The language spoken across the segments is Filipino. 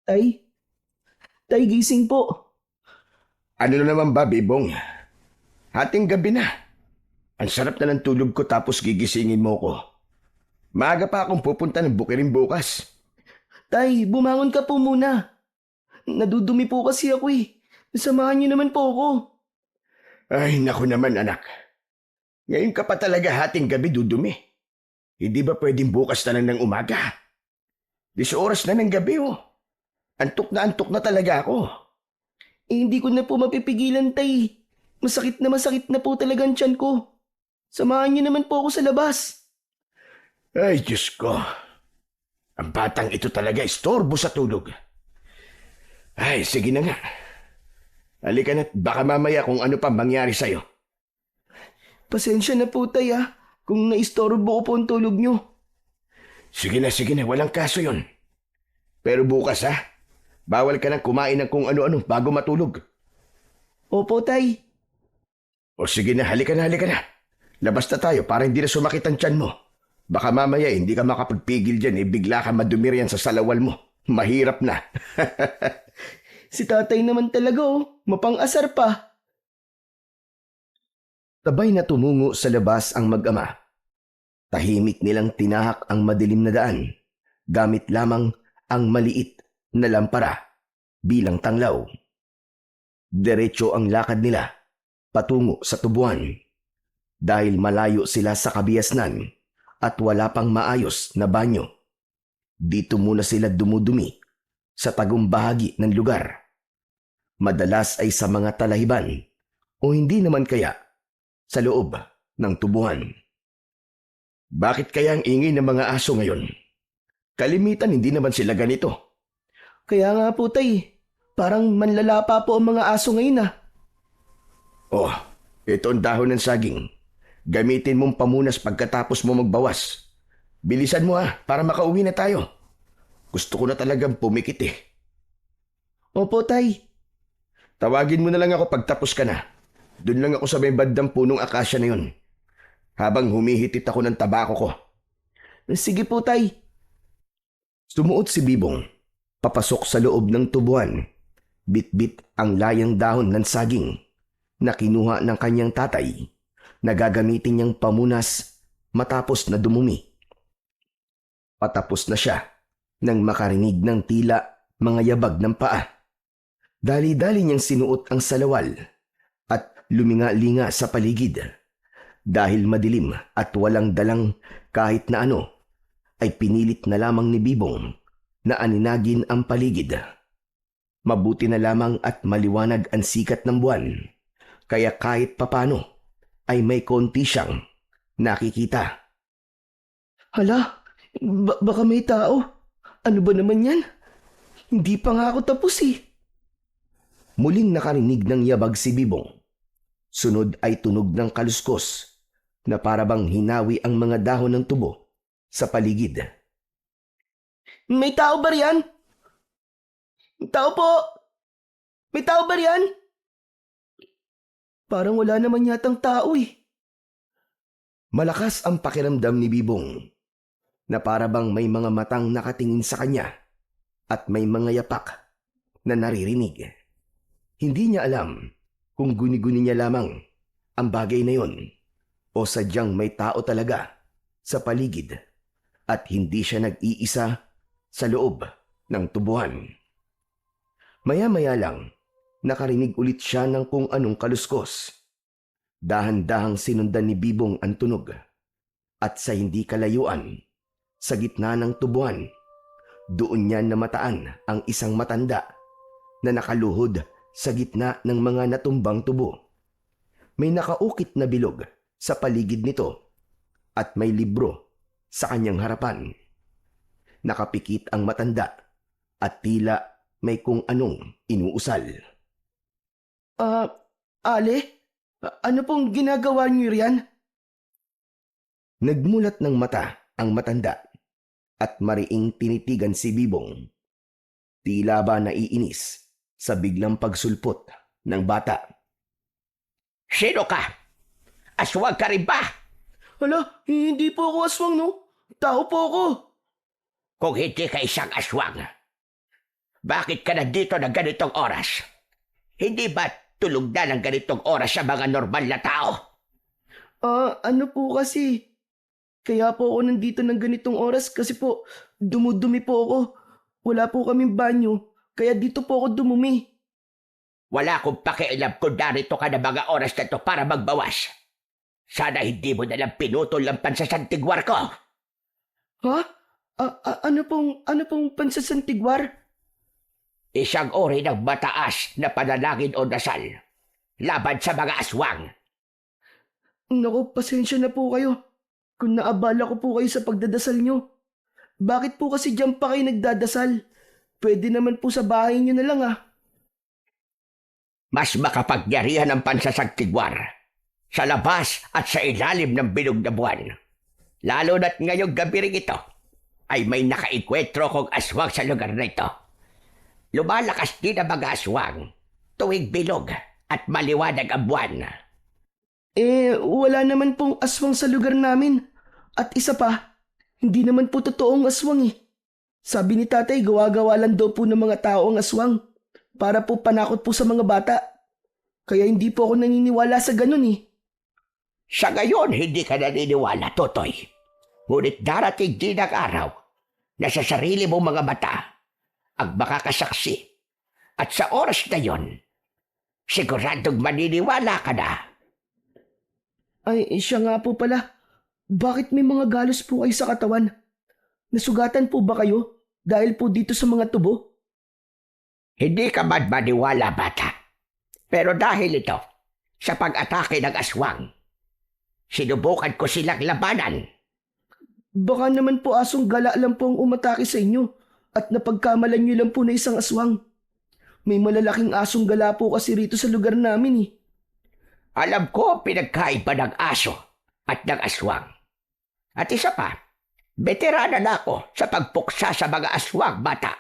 Tay, tay gising po. Ano na naman ba, Bibong? Hating gabi na. Ang sarap na ng tulog ko tapos gigisingin mo ko. Maaga pa akong pupunta ng bukirin bukas. Tay, bumangon ka po muna. Nadudumi po kasi ako eh. Samahan niyo naman po ako. Ay, naku naman anak. Ngayon ka pa talaga hating gabi dudumi. Hindi ba pwedeng bukas na lang ng umaga? 10 oras na ng gabi oh. Antok na talaga ako. Hindi ko na po mapipigilan, tay. Masakit na po talaga ang tiyan ko. Samahan niyo naman po ako sa labas. Ay, Diyos ko. Ang batang ito talaga istorbo sa tulog. Ay, sige na nga. Halika na't baka mamaya kung ano pa mangyari sa'yo. Pasensya na po, tay kung naistorbo ko po ang tulog niyo. Sige na, walang kaso yon. Pero bukas bawal ka nang kumain ng kung ano-ano bago matulog. Opo, tay. O sige na, halika na. Labas na tayo para hindi na sumakit ang tiyan mo. Baka mamaya hindi ka makapagpigil dyan bigla ka madumirian sa salawal mo. Mahirap na. Si tatay naman talaga mapang-asar pa. Sabay na tumungo sa labas ang mag-ama. Tahimik nilang tinahak ang madilim na daan, gamit lamang ang maliit na lampara bilang tanglaw. Diretso ang lakad nila patungo sa tubuan dahil malayo sila sa kabiasnan at wala pang maayos na banyo. Dito muna sila dumudumi sa tagong bahagi ng lugar. Madalas ay sa mga talahiban o hindi naman kaya sa loob ng tubuhan. Bakit kaya ang ingay ng mga aso ngayon? Kalimitan hindi naman sila ganito. Kaya nga po, tay. Parang manlalapa po ang mga aso ngayon Oh, ito ang dahon ng saging. Gamitin mong pamunas pagkatapos mo magbawas. Bilisan mo para makauwi na tayo. Gusto ko na talagang pumikit Opo, tay. Tawagin mo na lang ako pagtapos ka na. Doon lang ako sa may bandang punong akasya na yun. Habang humihitit ako ng tabako ko. Sige po, tay. Sumuot si Bibong, papasok sa loob ng tubuan. Bit-bit ang layang dahon ng saging na kinuha ng kanyang tatay na gagamitin niyang pamunas matapos na dumumi. Patapos na siya nang makarinig ng tila mga yabag ng paa. Dali-dali niyang sinuot ang salawal at luminga-linga sa paligid. Dahil madilim at walang dalang kahit na ano, ay pinilit na lamang ni Bibong na aninagin ang paligid. Mabuti na lamang at maliwanag ang sikat ng buwan, kaya kahit papano ay may konti siyang nakikita. Hala, baka may tao. Ano ba naman yan? Hindi pa nga ako tapos Muling nakarinig ng yabag si Bibong. Sunod ay tunog ng kaluskos na parabang hinawi ang mga dahon ng tubo sa paligid. May tao ba riyan? Tao po! May tao ba riyan? Parang wala naman yatang tao Malakas ang pakiramdam ni Bibong na parabang may mga matang nakatingin sa kanya at may mga yapak na naririnig. Hindi niya alam kung guni-guni niya lamang ang bagay na yon o sadyang may tao talaga sa paligid at hindi siya nag-iisa sa loob ng tubuhan. Maya-maya lang, nakarinig ulit siya ng kung anong kaluskos. Dahan-dahang sinundan ni Bibong ang tunog at sa hindi kalayuan, sa gitna ng tubuhan, doon niya namataan ang isang matanda na nakaluhod sa gitna ng mga natumbang tubo. May nakaukit na bilog sa paligid nito at may libro sa kanyang harapan. Nakapikit ang matanda at tila may kung anong inuusal. Ale? Ano pong ginagawa niyo riyan? Nagmulat ng mata ang matanda at mariing tinitigan si Bibong. Tila ba naiinis sa biglang pagsulpot ng bata. Sino ka? Aswang ka rin ba? Hala, hindi po ako aswang, no? Tao po ako. Kung hindi ka isang aswang, Bakit ka nandito ng ganitong oras? Hindi ba tulog na ng ganitong oras sa mga normal na tao? Ano po kasi? Kaya po ako nandito ng ganitong oras kasi po dumudumi po ako. Wala po kaming banyo, kaya dito po ako dumumi. Wala akong pakialam kung narito ka na mga oras na to para magbawas. Sana hindi mo nalang pinutol ang pansasantigwar ko. Ha? Ano pong pansasantigwar? Isang uri ng mataas na panalangin o dasal laban sa mga aswang. Naku, pasensya na po kayo kung naabala ko po kayo sa pagdadasal nyo. Bakit po kasi diyan pa kayo nagdadasal? Pwede naman po sa bahay nyo na lang Mas makapangyarihan ang pansasagtigwar sa labas at sa ilalim ng bilog na buwan. Lalo na't ngayong gabi rin ito ay may nakaikwentro kong aswang sa lugar na ito. Lumalakas din ang mga aswang tuwing bilog at maliwanag ang buwan. Wala naman pong aswang sa lugar namin. At isa pa, hindi naman po totoong aswang Sabi ni tatay, gawa-gawa lang daw po ng mga tao ang aswang para po panakot po sa mga bata. Kaya hindi po ako naniniwala sa ganun Sa ngayon, hindi ka naniniwala, Totoy. Ngunit darating din ang araw na sa sarili mong mga mata ang makakasaksi. At sa oras na yon, siguradong maniniwala ka na. Ay, siya nga po pala. Bakit may mga galos po kayo sa katawan? Nasugatan po ba kayo dahil po dito sa mga tubo? Hindi ka man maniwala, bata. Pero dahil ito, sa pag-atake ng aswang, sinubukan ko silang labanan. Baka naman po asong gala lang po ang umatake sa inyo at napagkamalan nyo lang po na isang aswang. May malalaking asong gala po kasi rito sa lugar namin Alam ko pinagkaiba ng aso at ng aswang. At isa pa, veterana na ako sa pagpuksa sa mga aswang, bata.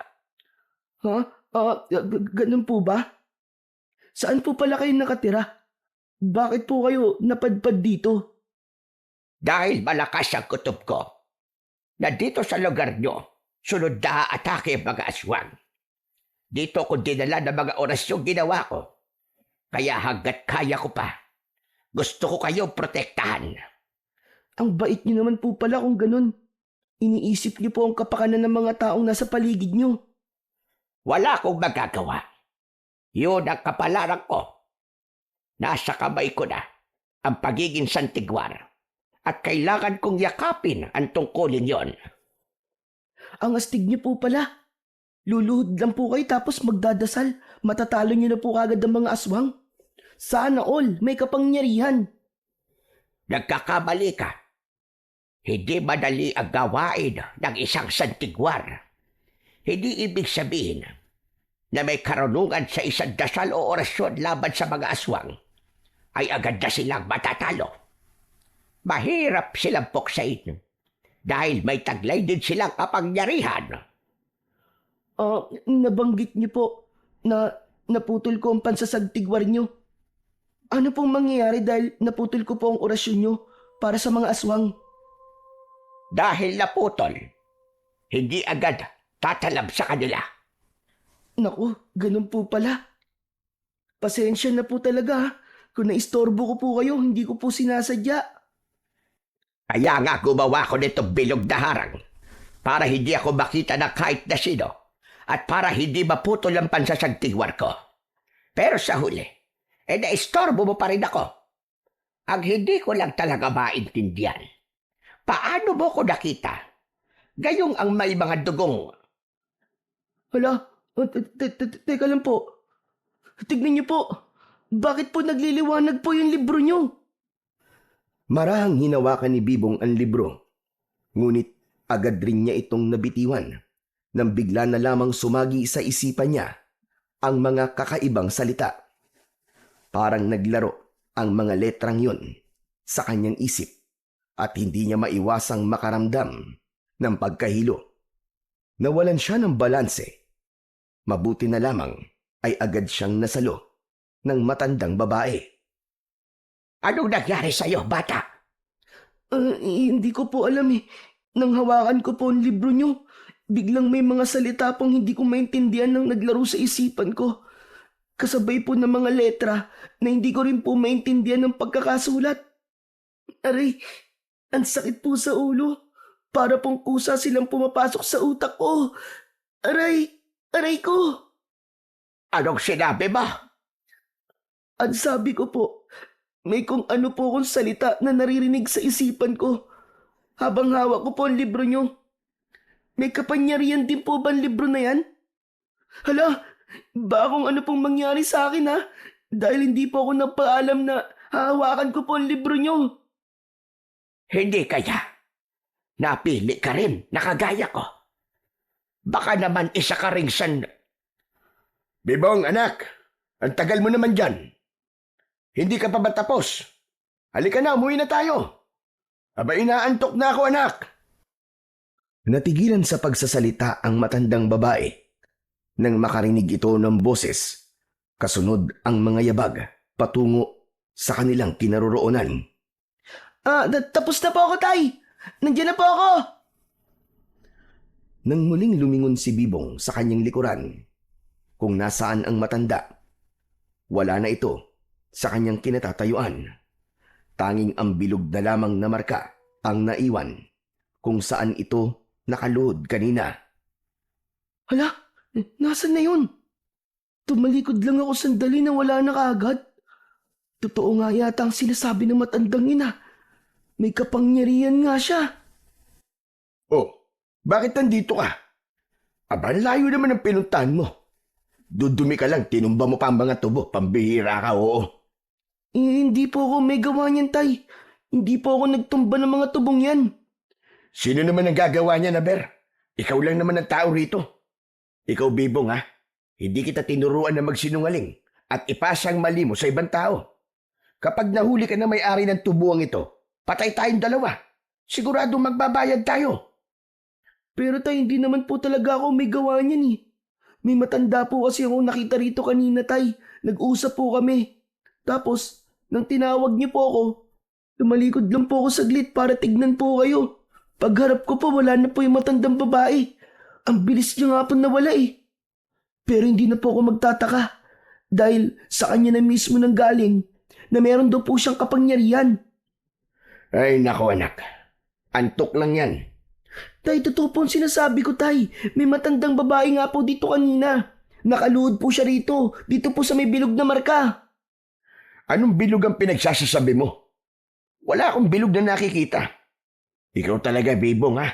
Ha? Ganun po ba? Saan po pala kayo nakatira? Bakit po kayo napadpad dito? Dahil malakas ang kutob ko, na dito sa lugar nyo, sunod na atake ang mga aswang. Dito ko dinala ng mga orasyong ginawa ko. Kaya hanggat kaya ko pa, gusto ko kayong protektahan. Ang bait niyo naman po pala kung ganun. Iniisip niyo po ang kapakanan ng mga taong nasa paligid niyo. Wala akong magagawa. Yun ang kapalaran ko. Nasa kamay ko na ang pagiging santigwar at kailangan kong yakapin ang tungkulin yon. Ang astig niyo po pala. Luluhod lang po kayo tapos magdadasal. Matatalo niyo na po kagad ang mga aswang. Sana all may kapangyarihan. Nagkakamali ka. Hindi madali ang gawain ng isang santigwar. Hindi ibig sabihin na may karunungan sa isang dasal o orasyon laban sa mga aswang ay agad na silang matatalo. Mahirap silang puksain dahil may taglay din silang kapangyarihan. Nabanggit niyo po na naputol ko ang pansasagtigwar niyo. Ano pong mangyayari dahil naputol ko po ang orasyon niyo para sa mga aswang? Dahil naputol, hindi agad tatalab sa kanila. Naku, ganun po pala. Pasensya na po talaga kung naistorbo ko po kayo, hindi ko po sinasadya. Kaya nga gumawa ko nitong bilog na harang para hindi ako makita na kahit na sino at para hindi maputol ang pansasagtigwar ko. Pero sa huli, naistorbo mo pa rin ako. Ang hindi ko lang talaga maintindihan, paano mo ko nakita? Gayong ang may mga dugong. Hala, teka lang po. Tignan niyo po. Bakit po nagliliwanag po yung libro niyo? Marahang hinawakan ni Bibong ang libro. Ngunit agad rin niya itong nabitiwan nang bigla na lamang sumagi sa isipan niya ang mga kakaibang salita. Parang naglaro ang mga letrang yon sa kanyang isip at hindi niya maiwasang makaramdam ng pagkahilo. Nawalan siya ng balanse. Mabuti na lamang ay agad siyang nasalo ng matandang babae. Anong nangyari sa'yo, bata? Hindi ko po alam Nang hawakan ko po ang libro niyo, biglang may mga salita pong hindi ko maintindihan nang naglaro sa isipan ko. Kasabay po ng mga letra na hindi ko rin po maintindihan ng pagkakasulat. Aray, ang sakit po sa ulo. Para pong kusa silang pumapasok sa utak ko. Aray, aray ko. Anong sinabi mo? Ang sabi ko po, may kung ano po akong salita na naririnig sa isipan ko. Habang hawak ko po ang libro nyo. May kapangyarihan din po ba ang libro na yan? Hala, ba kung ano pong mangyari sa akin ha? Dahil hindi po ako nagpaalam na hahawakan ko po ang libro nyo. Hindi kaya. Napili ka rin, nakagaya ko. Baka naman isa ka ring Bibong, anak, ang tagal mo naman dyan. Hindi ka pa ba tapos? Halika na, umuwi na tayo. Aba, inaantok na ako, anak. Natigilan sa pagsasalita ang matandang babae nang makarinig ito ng boses. Kasunod ang mga yabag patungo sa kanilang kinaroroonan. Tapos na po ako, Tay. Nandiyan na po ako. Nang muling lumingon si Bibong sa kanyang likuran, kung nasaan ang matanda, wala na ito sa kanyang kinatatayuan. Tanging ang bilog na lamang na marka ang naiwan kung saan ito nakaluhod kanina. Hala, nasan na yun? Tumalikod lang ako sandali na wala na kaagad. Totoo nga yata ang sinasabi ng matandang ina. May kapangyarihan nga siya. Oh, bakit nandito ka? Aba, layo naman ang pinuntahan mo. Dudumi ka lang, tinumba mo pa ang mga tubo. Pambihira ka, oo. Hindi po ako may gawa niyan, Tay. Hindi po ako nagtumba ng mga tubong yan. Sino naman ang gagawa niya, Naber? Ikaw lang naman ang tao rito. Ikaw, Bibong, ha? Hindi kita tinuruan na magsinungaling at ipasa ang mali mo sa ibang tao. Kapag nahuli ka na may-ari ng tubuang ito, patay tayong dalawa. Sigurado magbabayad tayo. Pero Tay, hindi naman po talaga ako may gawa niyan eh. May matanda po kasi ako nakita rito kanina, Tay. Nag-usap po kami. Tapos, nang tinawag niyo po ako, tumalikod lang po ako saglit para tignan po kayo. Pagharap ko po, wala na po yung matandang babae. Ang bilis niya nga po nawala eh. Pero hindi na po ako magtataka dahil sa kanya na mismo nang galing na meron daw po siyang kapangyarihan. Ay, nako anak. Antok lang yan. Tay, totoo po ang sinasabi ko, Tay. May matandang babae nga po dito kanina. Nakaluhod po siya rito. Dito po sa may bilog na marka. Anong bilog ang pinagsasasabi mo? Wala akong bilog na nakikita. Ikaw talaga, Bibong, ha?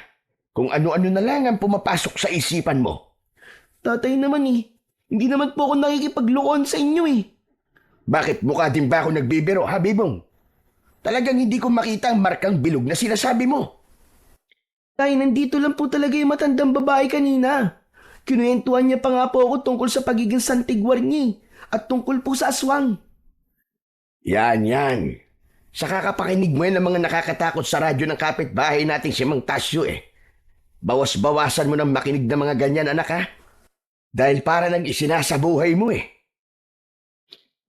Kung ano-ano na lang ang pumapasok sa isipan mo. Tatay naman eh. Hindi naman po ako nakikipaglokohan sa inyo eh. Bakit mukha din ba ako nagbibiro, ha, Bibong? Talagang hindi ko makita ang markang bilog na sinasabi mo. Tay, nandito lang po talaga yung matandang babae kanina. Kinuwentuhan niya pa nga po ako tungkol sa pagiging santigwar niya at tungkol po sa aswang. Yan. Sa kakapakinig mo yan ng mga nakakatakot sa radyo ng kapitbahay nating si Mang Tasyo eh. Bawas-bawasan mo ng makinig ng mga ganyan, anak, ha? Dahil para nang isinasabuhay mo eh.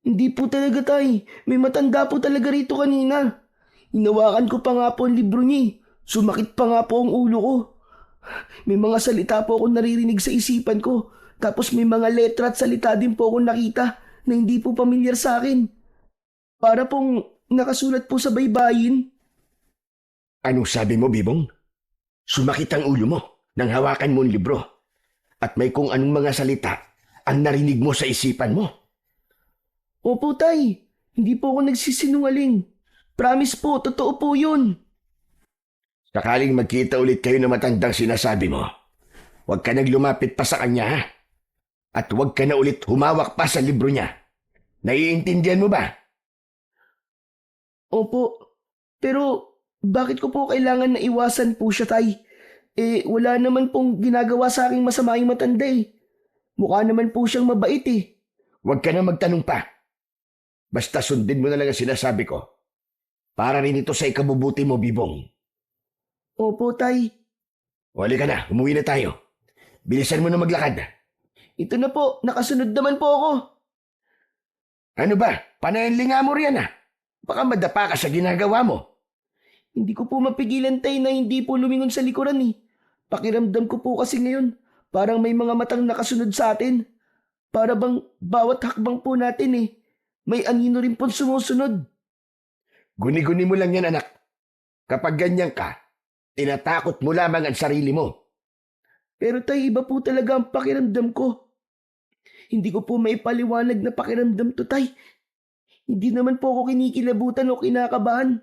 Hindi po talaga, Tay. May matanda po talaga rito kanina. Hinawakan ko pa nga po ang libro niya. Sumakit pa nga po ang ulo ko. May mga salita po ako naririnig sa isipan ko. Tapos may mga letra at salita din po ako nakita na hindi po pamilyar sa akin. Para pong nakasulat po sa baybayin. Anong sabi mo, Bibong? Sumakit ang ulo mo nang hawakan mo ang libro. At may kung anong mga salita ang narinig mo sa isipan mo. Opo, Tay. Hindi po ako nagsisinungaling. Promise po, totoo po yun. Sakaling magkita ulit kayo ng matandang sinasabi mo, huwag ka nang lumapit pa sa kanya, ha? At huwag ka na ulit humawak pa sa libro niya. Naiintindihan mo ba? Opo. Pero bakit ko po kailangan na iwasan po siya, Tay? Wala naman pong ginagawa sa aking masama yung matanda eh. Mukha naman po siyang mabait eh. Huwag ka na magtanong pa. Basta sundin mo na lang ang sinasabi ko. Para rin ito sa ikabubuti mo, Bibong. Opo, Tay. Wali ka na, umuwi na tayo. Bilisan mo na maglakad. Ito na po, nakasunod naman po ako. Ano ba? Panahinlinga mo riyan, ha? Baka madapa ka sa ginagawa mo. Hindi ko po mapigilan, Tay, na hindi po lumingon sa likuran eh. Pakiramdam ko po kasi ngayon, parang may mga matang nakasunod sa atin. Para bang bawat hakbang po natin may anino rin pong sumusunod. Guni-guni mo lang yan, anak. Kapag ganyan ka, tinatakot mo lamang ang sarili mo. Pero tay, iba po talaga ang pakiramdam ko. Hindi ko po maipaliwanag na pakiramdam to, tay. Hindi naman po ako kinikilabutan o kinakabahan.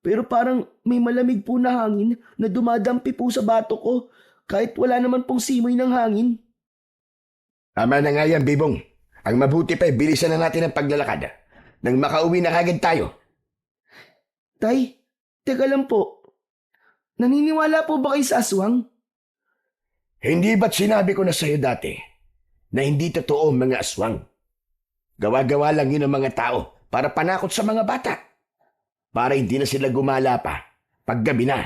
Pero parang may malamig po na hangin na dumadampi po sa batok ko kahit wala naman pong simoy ng hangin. Tama na nga yan, Bibong. Ang mabuti pa, bilisan na natin ang paglalakad. Nang makauwi na kagad tayo. Tay, teka lang po. Naniniwala po ba kayo sa aswang? Hindi ba't sinabi ko na sa'yo dati na hindi totoo ang mga aswang? Gawa-gawa lang yun ang mga tao para panakot sa mga bata. Para hindi na sila gumala pa paggabi na.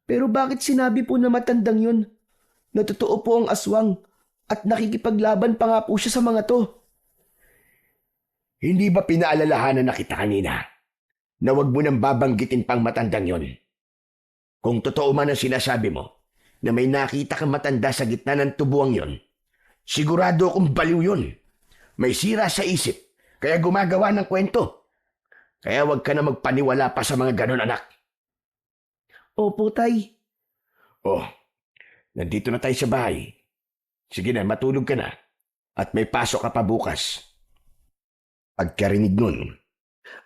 Pero bakit sinabi po na matandang yun? Na totoo po ang aswang at nakikipaglaban pa nga po siya sa mga to. Hindi ba pinaalalahanan na kita kanina na wag mo nang babanggitin pang matandang yon? Kung totoo man ang sinasabi mo na may nakita kang matanda sa gitna ng tubuang yon, sigurado akong baliw yun. May sira sa isip, kaya gumagawa ng kwento. Kaya wag ka na magpaniwala pa sa mga ganon, anak. Opo, tay. Oh, nandito na tayo sa bahay. Sige na, matulog ka na. At may pasok ka pa bukas. Pagkarinig nun,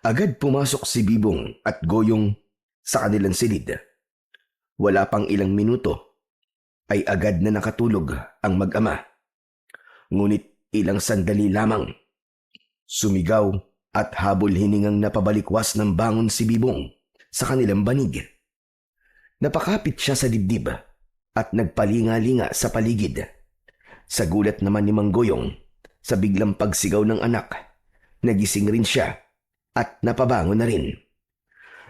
agad pumasok si Bibong at Goyong sa kanilang silid. Wala pang ilang minuto, ay agad na nakatulog ang mag-ama. Ngunit ilang sandali lamang, sumigaw at habol hiningang napabalikwas ng bangon si Bibong sa kanilang banig. Napakapit siya sa dibdib at nagpalinga-linga sa paligid. Sa gulat naman ni Mang Goyong, sa biglang pagsigaw ng anak, nagising rin siya at napabangon na rin.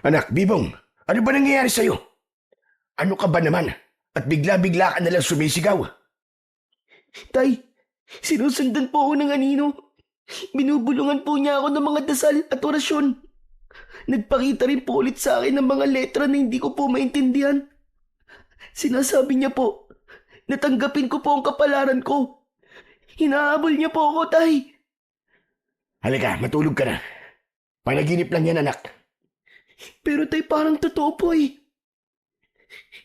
Anak, Bibong, ano ba nangyayari sa'yo? Ano ka ba naman? At bigla-bigla ka nalang sumisigaw. Tay, sinusundan po ako ng anino. Binubulungan po niya ako ng mga dasal at orasyon. Nagpakita rin po ulit sa akin ng mga letra na hindi ko po maintindihan. Sinasabi niya po, natanggapin ko po ang kapalaran ko. Hinahabol niya po ako, tay. Halika, matulog ka na. Panaginip lang yan, anak. Pero tay, parang totoo po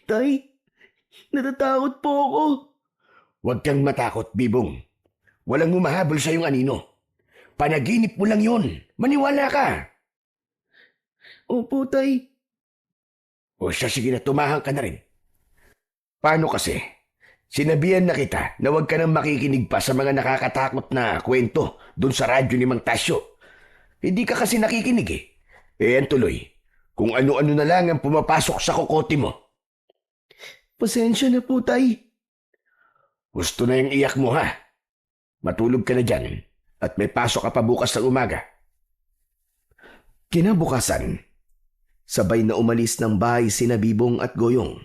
Tay, natatakot po ako. Huwag kang matakot, Bibong. Walang humahabol sa iyong anino. Panaginip mo lang yun. Maniwala ka. Opo, tay. O siya, sige na, tumahan ka na rin. Paano kasi? Sinabihan na kita na huwag ka nang makikinig pa sa mga nakakatakot na kwento dun sa radyo ni Mang Tasyo. Hindi ka kasi nakikinig eh. Yan tuloy, kung ano-ano na lang ang pumapasok sa kokote mo. Pasensya na po, tay. Gusto na yung iyak mo, ha? Matulog ka na dyan at may pasok ka pa bukas ng umaga. Kinabukasan, sabay na umalis ng bahay sina Bibong at Goyong.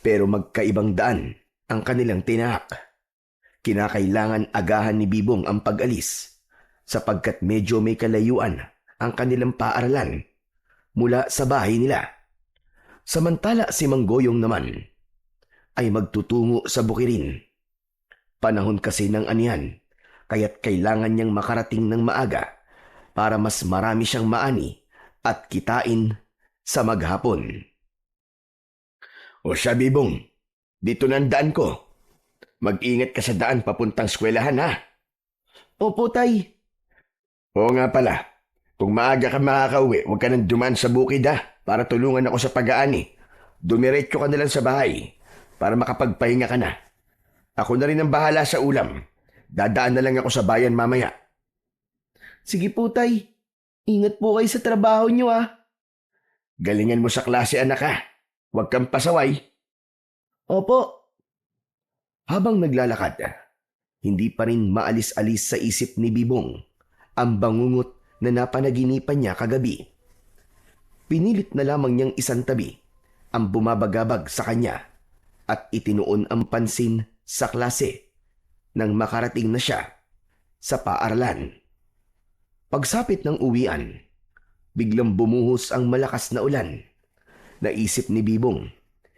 Pero magkaibang daan ang kanilang tinahak. Kinakailangan agahan ni Bibong ang pag-alis sapagkat medyo may kalayuan ang kanilang paaralan mula sa bahay nila. Samantala si Mang Goyong naman ay magtutungo sa bukirin. Panahon kasi ng anihan, kaya't kailangan niyang makarating ng maaga para mas marami siyang maani at kitain sa maghapon. O siya, Bibong, dito na ang daan ko. Mag-ingat ka sa daan papuntang eskwelahan, ha? Opo, tay. Oo nga pala, kung maaga ka makakauwi, huwag ka nang dumaan sa bukid, ha? Para tulungan ako sa pag-aani. Dumiretso ka na lang sa bahay para makapagpahinga ka na. Ako na rin ang bahala sa ulam. Dadaan na lang ako sa bayan mamaya. Sige po, tay. Ingat po kayo sa trabaho niyo, Galingan mo sa klase, anak, ha? Huwag kang pasaway. Opo. Habang naglalakad, hindi pa rin maalis-alis sa isip ni Bibong ang bangungot na napanaginipan niya kagabi. Pinilit na lamang niyang isantabi ang bumabagabag sa kanya at itinuon ang pansin sa klase nang makarating na siya sa paaralan. Pagsapit ng uwian, biglang bumuhos ang malakas na ulan. Naisip ni Bibong,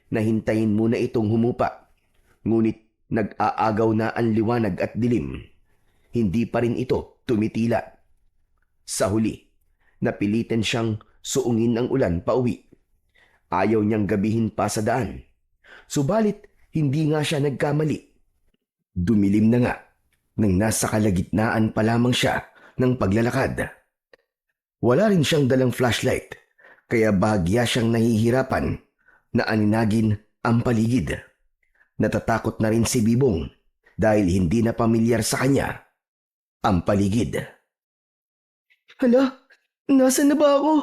na hintayin muna itong humupa. Ngunit nag-aagaw na ang liwanag at dilim. Hindi pa rin ito tumitila. Sa huli, napilitan siyang suungin ang ulan pauwi. Ayaw niyang gabihin pa sa daan. Subalit, hindi nga siya nagkamali. Dumilim na nga nang nasa kalagitnaan pa lamang siya ng paglalakad. Wala rin siyang dalang flashlight, kaya bahagya siyang nahihirapan na aninagin ang paligid. Natatakot na rin si Bibong dahil hindi na pamilyar sa kanya ang paligid. Hala, nasan na ba ako?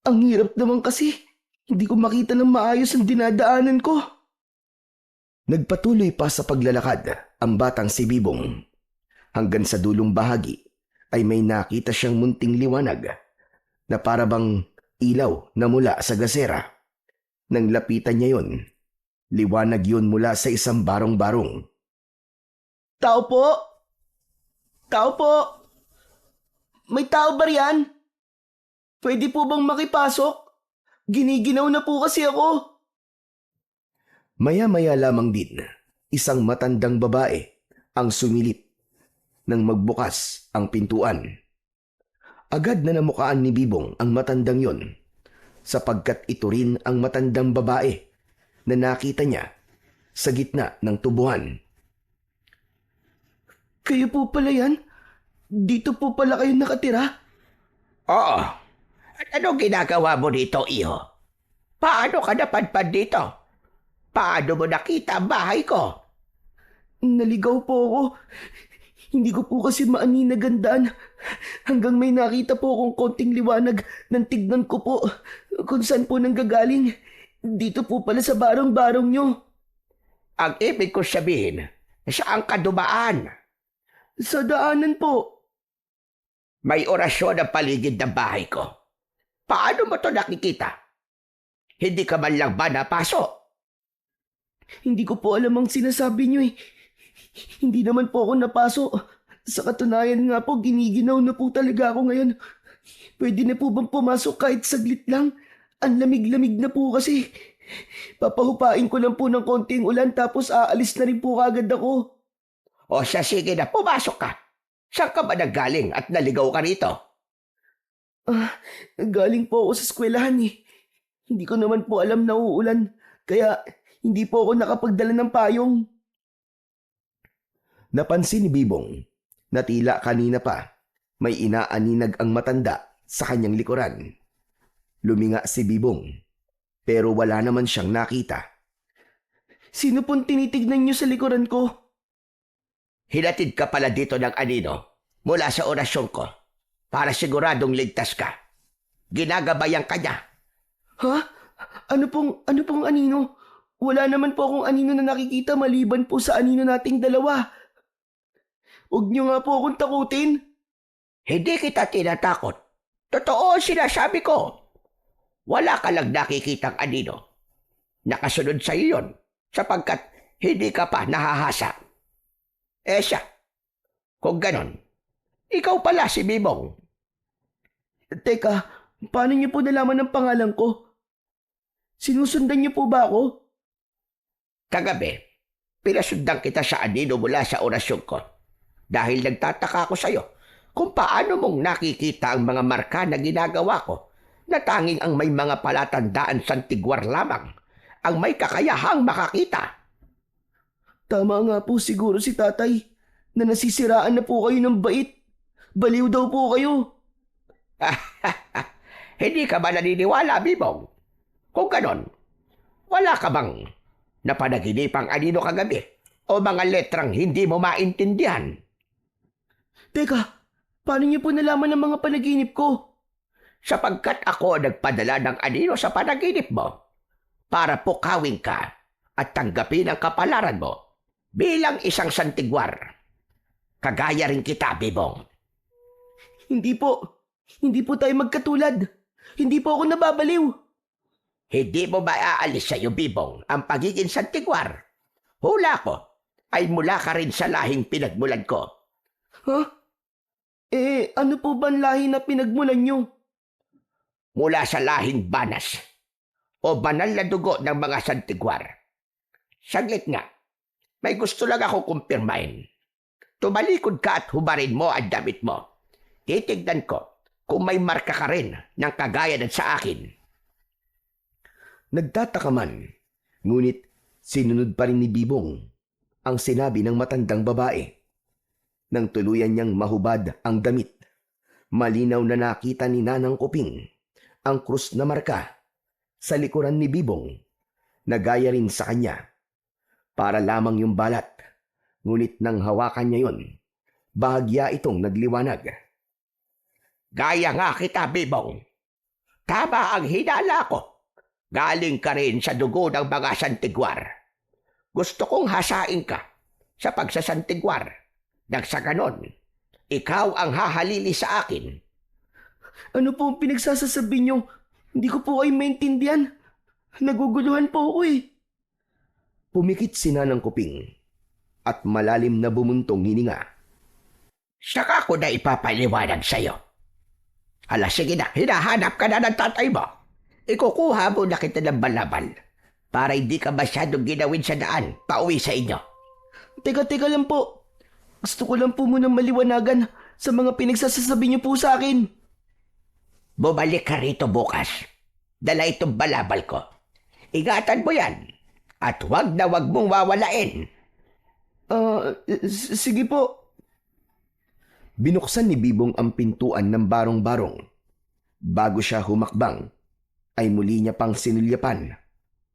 Ang hirap naman kasi. Hindi ko makita ng maayos ang dinadaanan ko. Nagpatuloy pa sa paglalakad ang batang si Bibong. Hanggang sa dulong bahagi ay may nakita siyang munting liwanag na parabang ilaw na mula sa gasera. Nang lapitan niya yon, liwanag yun mula sa isang barong-barong. Tao po? Tao po? May tao ba riyan? Pwede po bang makipasok? Giniginaw na po kasi ako. Maya-maya lamang din, isang matandang babae ang sumilip nang magbukas ang pintuan. Agad na namukaan ni Bibong ang matandang yon, sapagkat ito rin ang matandang babae na nakita niya sa gitna ng tubuhan. Kayo po pala yan? Dito po pala kayo nakatira? Oo. At anong ginagawa mo dito, iho? Paano ka napadpad dito? Paano mo nakita ang bahay ko? Naligaw po ako. Hindi ko po kasi maaninagandaan. Hanggang may nakita po akong konting liwanag nang tignan ko po kung saan po nanggagaling. Dito po pala sa barong-barong nyo. Ang ibig ko sabihin, saan ka dumaan? Sa daanan po. May orasyon ang paligid ng bahay ko. Paano mo to nakikita? Hindi ka man lang ba napasok? Hindi ko po alam ang sinasabi nyo eh. Hindi naman po ako napasok. Sa katunayan nga po, giniginaw na po talaga ako ngayon. Pwede na po bang pumasok kahit saglit lang? Ang lamig-lamig na po kasi. Papahupain ko lang po ng konting ulan tapos aalis na rin po kagad ako. O siya, sige na, pumasok ka. Saan ka ba naggaling at naligaw ka rito? Galing po ako sa eskwelahan eh. Hindi ko naman po alam na uulan. Kaya hindi po ako nakapagdala ng payong. Napansin ni Bibong na tila kanina pa may inaaninag ang matanda sa kanyang likuran. Luminga si Bibong pero wala naman siyang nakita. Sino pong tinitignan nyo sa likuran ko? Hinatid ka pala dito ng anino mula sa orasyon ko para siguradong ligtas ka. Ginagabayan ka niya. Ha? Ano pong anino? Wala naman po akong anino na nakikita maliban po sa anino nating dalawa. Huwag niyo nga po akong takutin. Hindi kita tinatakot. Totoo ang sinasabi ko. Wala ka lang nakikitang anino. Nakasunod sa iyo yun sapagkat hindi ka pa nahahasa. Siya, kung ganon, ikaw pala si Bibong. Teka, paano niyo po nalaman ang pangalan ko? Sinusundan niyo po ba ako? Kagabi, pinasundan kita sa anino mula sa orasyon ko dahil nagtataka ako sa iyo kung paano mong nakikita ang mga marka na ginagawa ko na tanging ang may mga palatandaan sa tigwar lamang ang may kakayahang makakita. Tama nga po siguro si tatay na nasisiraan na po kayo ng bait. Baliw daw po kayo. Hindi ka ba naniniwala, Bibong? Kung ganon, wala ka bang napanaginipang anino kagabi o mga letrang hindi mo maintindihan? Teka, paano niyo po nalaman ang mga panaginip ko? Sapagkat ako nagpadala ng anino sa panaginip mo para pukawin ka at tanggapin ang kapalaran mo bilang isang santigwar. Kagaya rin kita, Bibong. Hindi po tayo magkatulad. Hindi po ako nababaliw. Hindi mo ba aalis sa iyo, Bibong, ang pagiging santigwar? Hula ko ay mula ka rin sa lahing pinagmulan ko. Ha? Ano po ba ang lahi na pinagmulan nyo? Mula sa lahing Banas. o banal na dugo ng mga santigwar? Saglit nga, may gusto lang ako kumpirmahin. Tumalikod ka at hubarin mo ang damit mo. Titignan ko kung may marka ka rin ng kagaya ng sa akin. Nagtataka man, ngunit sinunod pa rin ni Bibong ang sinabi ng matandang babae. Nang tuluyan niyang mahubad ang damit, malinaw na nakita ni Nanang Kuping ang krus na marka sa likuran ni Bibong na gaya rin sa kanya. Para lamang yung balat, ngunit nang hawakan niya yon, bahagya itong nagliwanag. Gaya nga kita, Bibong. Tama ang hinala ko. Galing ka rin sa dugo ng mga santigwar. Gusto kong hasain ka sa pagsasantigwar. Nang sa ganon, ikaw ang hahalili sa akin. Ano po ang pinagsasasabi niyo? Hindi ko po kayo maintindihan. Naguguluhan po ako eh. Pumikit si Nanang Kuping at malalim na bumuntong hininga. Saka ko na ipapaliwanag sa'yo. Hala, sige na, hinahanap ka na ng tatay mo. Ikukuha mo na kita ng balabal para hindi ka masyadong ginawin sa daan pauwi sa inyo. Teka lang po. Gusto ko lang po munang maliwanagan sa mga pinagsasasabi niyo po sa akin. Bumalik ka rito bukas. Dala itong balabal ko. Ingatan mo yan. At huwag na huwag mong wawalain. Sige po. Binuksan ni Bibong ang pintuan ng barong-barong. Bago siya humakbang, ay muli niya pang sinulyapan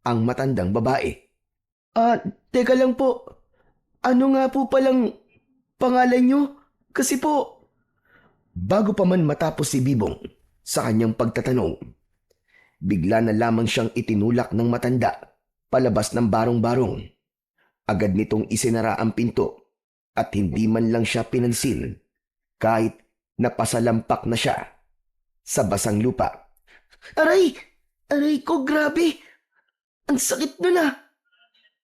ang matandang babae. Teka lang po. Ano nga po palang pangalan niyo? Kasi po... Bago pa man matapos si Bibong sa kanyang pagtatanong, bigla na lamang siyang itinulak ng matanda palabas ng barong-barong. Agad nitong isinara ang pinto at hindi man lang siya pinansin kahit napasalampak na siya sa basang lupa. Aray! Aray ko, grabe! Ang sakit nun ah!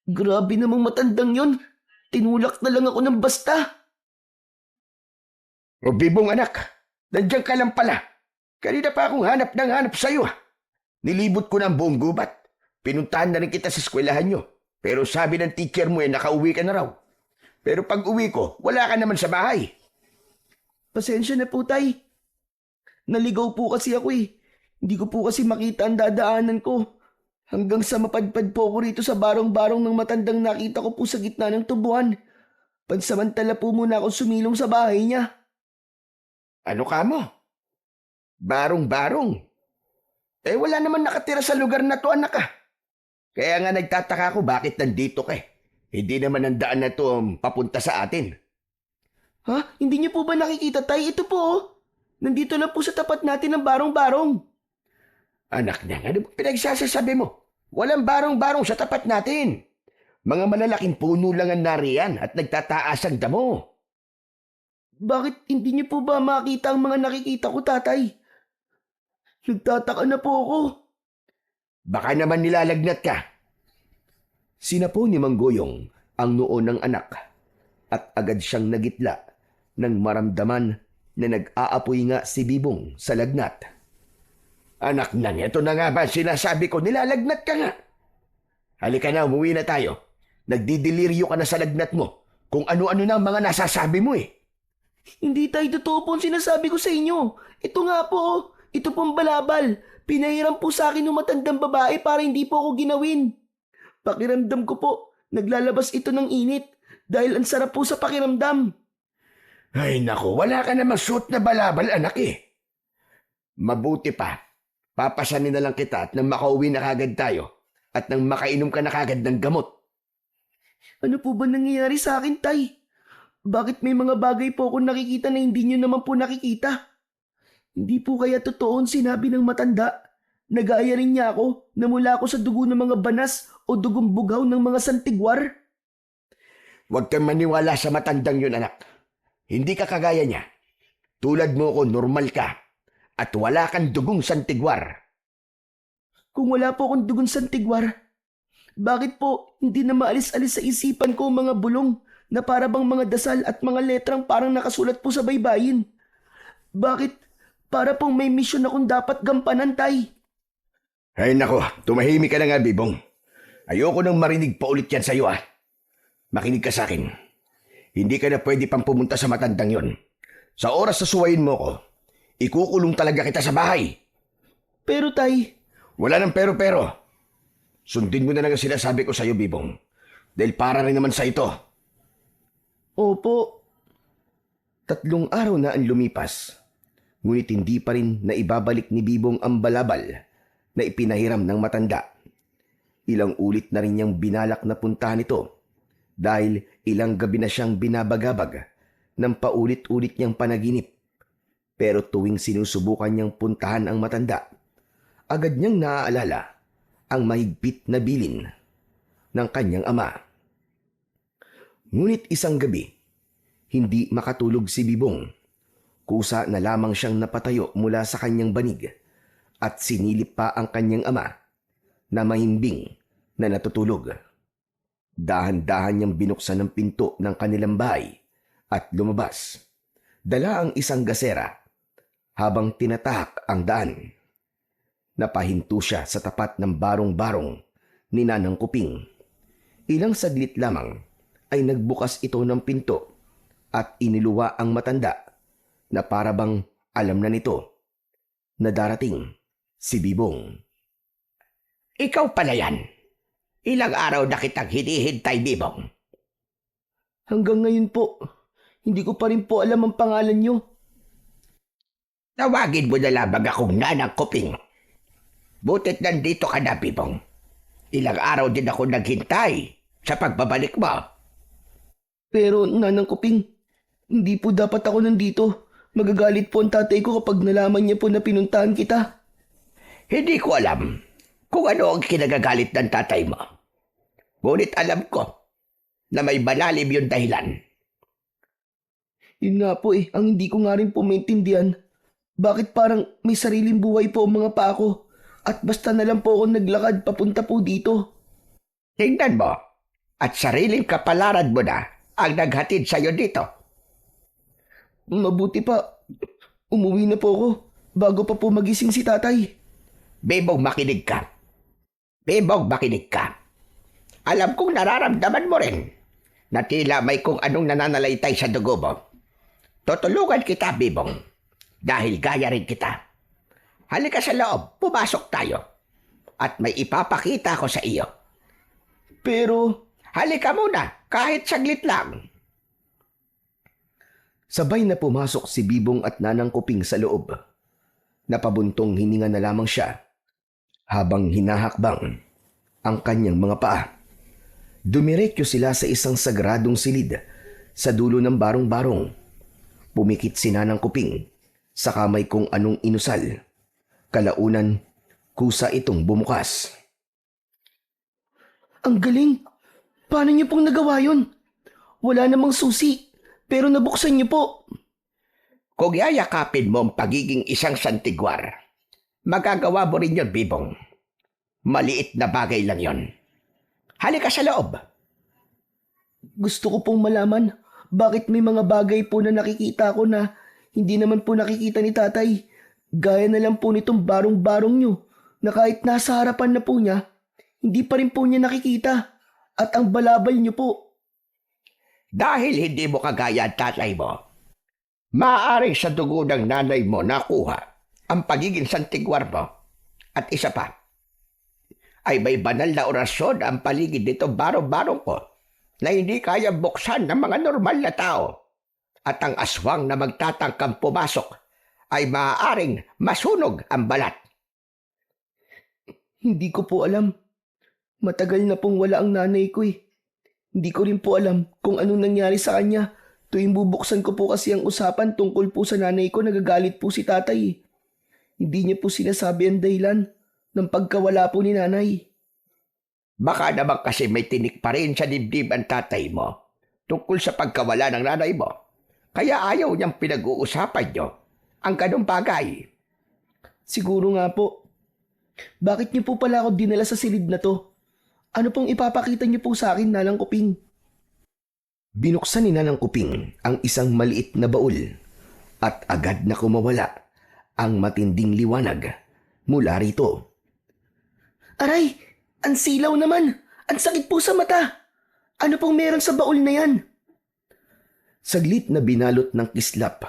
Grabe namang matandang yon. Tinulak na lang ako ng basta. O Bibong anak, nandiyan ka lang pala. Kanina pa akong hanap sa'yo. Nilibot ko ng buong gubat. Pinuntahan na rin kita sa eskwelahan nyo. Pero sabi ng teacher mo nakauwi ka na raw. Pero pag uwi ko, wala ka naman sa bahay. Pasensya na po, tay. Naligaw po kasi ako eh. Hindi ko po kasi makita ang dadaanan ko. Hanggang sa mapadpad po ako rito sa barong-barong ng matandang nakita ko po sa gitna ng tubuan. Pansamantala po muna ako sumilong sa bahay niya. Ano ka mo? Barong-barong? Wala naman nakatira sa lugar na to, anak ah. Kaya nga nagtataka ako bakit nandito ka eh. Hindi naman ang daan na to papunta sa atin. Ha? Hindi niyo po ba nakikita, tay? Ito po oh. Nandito lang po sa tapat natin ng barong-barong. Anak na, ano ba pinagsasasabi mo? Walang barong-barong sa tapat natin. Mga malalaking puno lang ang nariyan at nagtataas ang damo. Bakit hindi niyo po ba makita ang mga nakikita ko, tatay? Nagtataka na po ako. Baka naman nilalagnat ka. Sinapo ni Manggoyong ang noo ng anak at agad siyang nagitla nang maramdaman na nag-aapoy nga si Bibong sa lagnat. Anak na, ito na nga ba sinasabi ko, nilalagnat ka nga. Halika na, umuwi na tayo. Nagdidiliryo ka na sa lagnat mo kung ano-ano na ang mga nasasabi mo eh. Hindi tayo totoo po ang sinasabi ko sa inyo. Ito nga po, oh. Ito pong balabal. Pinahiram po sa akin ng matandang babae para hindi po ako ginawin. Pakiramdam ko po, naglalabas ito ng init dahil ang sarap po sa pakiramdam. Ay naku, wala ka namang suot na balabal, anak eh. Mabuti pa, papasanin na lang kita at nang makauwi na kagad tayo at nang makainom ka na kagad ng gamot. Ano po ba nangyayari sa akin, tay? Bakit may mga bagay po akong nakikita na hindi nyo naman po nakikita? Hindi po kaya totoo ang sinabi ng matanda? Nagaya rin niya ako na mula ako sa dugo ng mga banas o dugong bugaw ng mga santigwar? Huwag kang maniwala sa matandang yun, anak. Hindi ka kagaya niya. Tulad mo ko, normal ka. At wala kang dugong santigwar. Kung wala po akong dugong santigwar, bakit po hindi na maalis-alis sa isipan ko ang mga bulong na para bang mga dasal at mga letrang parang nakasulat po sa baybayin? Bakit para pong may misyon akong dapat gampanan, tay? Ay nako, tumahimik ka na nga, Bibong. Ayoko nang marinig pa ulit yan sa'yo, ah. Makinig ka sa akin. Hindi ka na pwede pang pumunta sa matandang yon. Sa oras na suwayin mo ko, ikukulong talaga kita sa bahay. Pero tay, Wala nang pero-pero. Sundin mo na lang ang sinasabi ko sa'yo, Bibong. Dahil para rin naman sa ito. opo, 3 araw na ang lumipas. Ngunit hindi pa rin naibabalik ni Bibong ang balabal na ipinahiram ng matanda. Ilang ulit na rin niyang binalak na puntahan ito dahil ilang gabi na siyang binabagabag ng paulit-ulit niyang panaginip. Pero tuwing sinusubukan niyang puntahan ang matanda, agad niyang naaalala ang mahigpit na bilin ng kanyang ama. Ngunit isang gabi, hindi makatulog si Bibong. Kusa na lamang siyang napatayo mula sa kanyang banig at sinilip pa ang kanyang ama na mahimbing na natutulog. Dahan-dahan niyang binuksan ang pinto ng kanilang bahay at lumabas. Dala ang isang gasera habang tinatahak ang daan. Napahinto siya sa tapat ng barong-barong ni Nanang Kuping. Ilang saglit lamang ay nagbukas ito ng pinto at iniluwa ang matanda na parabang alam na nito na darating si Bibong. Ikaw pala yan. Ilang araw na kitang hinihintay, Bibong. hanggang ngayon po, hindi ko pa rin po alam ang pangalan niyo. Tawagin mo na lamang akong Nanang Kuping. Butit nandito ka na, Bibong. Ilang araw din ako naghintay sa pagbabalik mo. Pero Nanang Kuping, hindi po dapat ako nandito. Magagalit po ang tatay ko kapag nalaman niya po na pinuntahan kita. Hindi ko alam kung ano ang kinagagalit ng tatay mo. Ngunit alam ko na may malalim yung dahilan. Yun nga po ang hindi ko nga rin po maintindihan. Bakit parang may sariling buhay po ang mga paa ko at basta na lang po ako naglakad papunta po dito. Tingnan mo, at sariling kapalaran mo na ang naghatid sa'yo dito. Mabuti pa, umuwi na po ako bago pa po magising si tatay. Bebong, makinig ka. Bebong, makinig ka. Alam kong nararamdaman mo rin na tila may kung anong nananalaytay sa dugo mo. Tutulungan kita, Bebong, dahil gaya rin kita. Halika sa loob, pumasok tayo. At may ipapakita ko sa iyo. Pero Halika muna, kahit saglit lang. Sabay na pumasok si Bibong at Nanang Kuping sa loob. Napabuntong hininga na lamang siya habang hinahakbang ang kanyang mga paa. Dumiretso sila sa isang sagradong silid sa dulo ng barong-barong. Pumikit si Nanang Kuping sa kamay kung anong inusal. Kalaunan, kusa itong bumukas. ang galing. Paano niyo pong nagawa yun? Wala namang susi, pero nabuksan niyo po. Kung yayakapin mo ang pagiging isang santigwar, magagawa mo rin yun, Bibong. Maliit na bagay lang yon. Halika sa loob. Gusto ko pong malaman bakit may mga bagay po na nakikita ko na hindi naman po nakikita ni tatay. Gaya na lang po nitong barong-barong niyo na kahit nasa harapan na po niya, hindi pa rin po niya nakikita. At ang balabal niyo po. Dahil hindi mo kagaya ang tatay mo, maaaring sa dugo ng nanay mo nakuha ang pagiging santigwar mo. At isa pa, ay may banal na orasyon ang paligid nito barong-barong ko na hindi kaya buksan ng mga normal na tao. At ang aswang na magtatangkang pumasok ay maaaring masunog ang balat. Hindi ko po alam. Matagal na pong wala ang nanay ko Hindi ko rin po alam kung anong nangyari sa kanya. Tuwing bubuksan ko po kasi ang usapan tungkol po sa nanay ko, nagagalit po si tatay. Hindi niya po sinasabi ang dahilan ng pagkawala po ni nanay. Baka naman kasi may tinik pa rin sa dibdib ang tatay mo tungkol sa pagkawala ng nanay mo. Kaya ayaw niyang pinag-uusapan niyo ang ganong bagay. Siguro nga po. Bakit niyo po pala ako dinala sa silid na to? Ano pong ipapakita niyo po sa akin, Nanang Kuping? Binuksan ni Nanang Kuping ang isang maliit na baul at agad na kumawala ang matinding liwanag mula rito. Aray, ang silaw naman. Ang sakit po sa mata. Ano pong meron sa baul na yan? Saglit na binalot ng kislap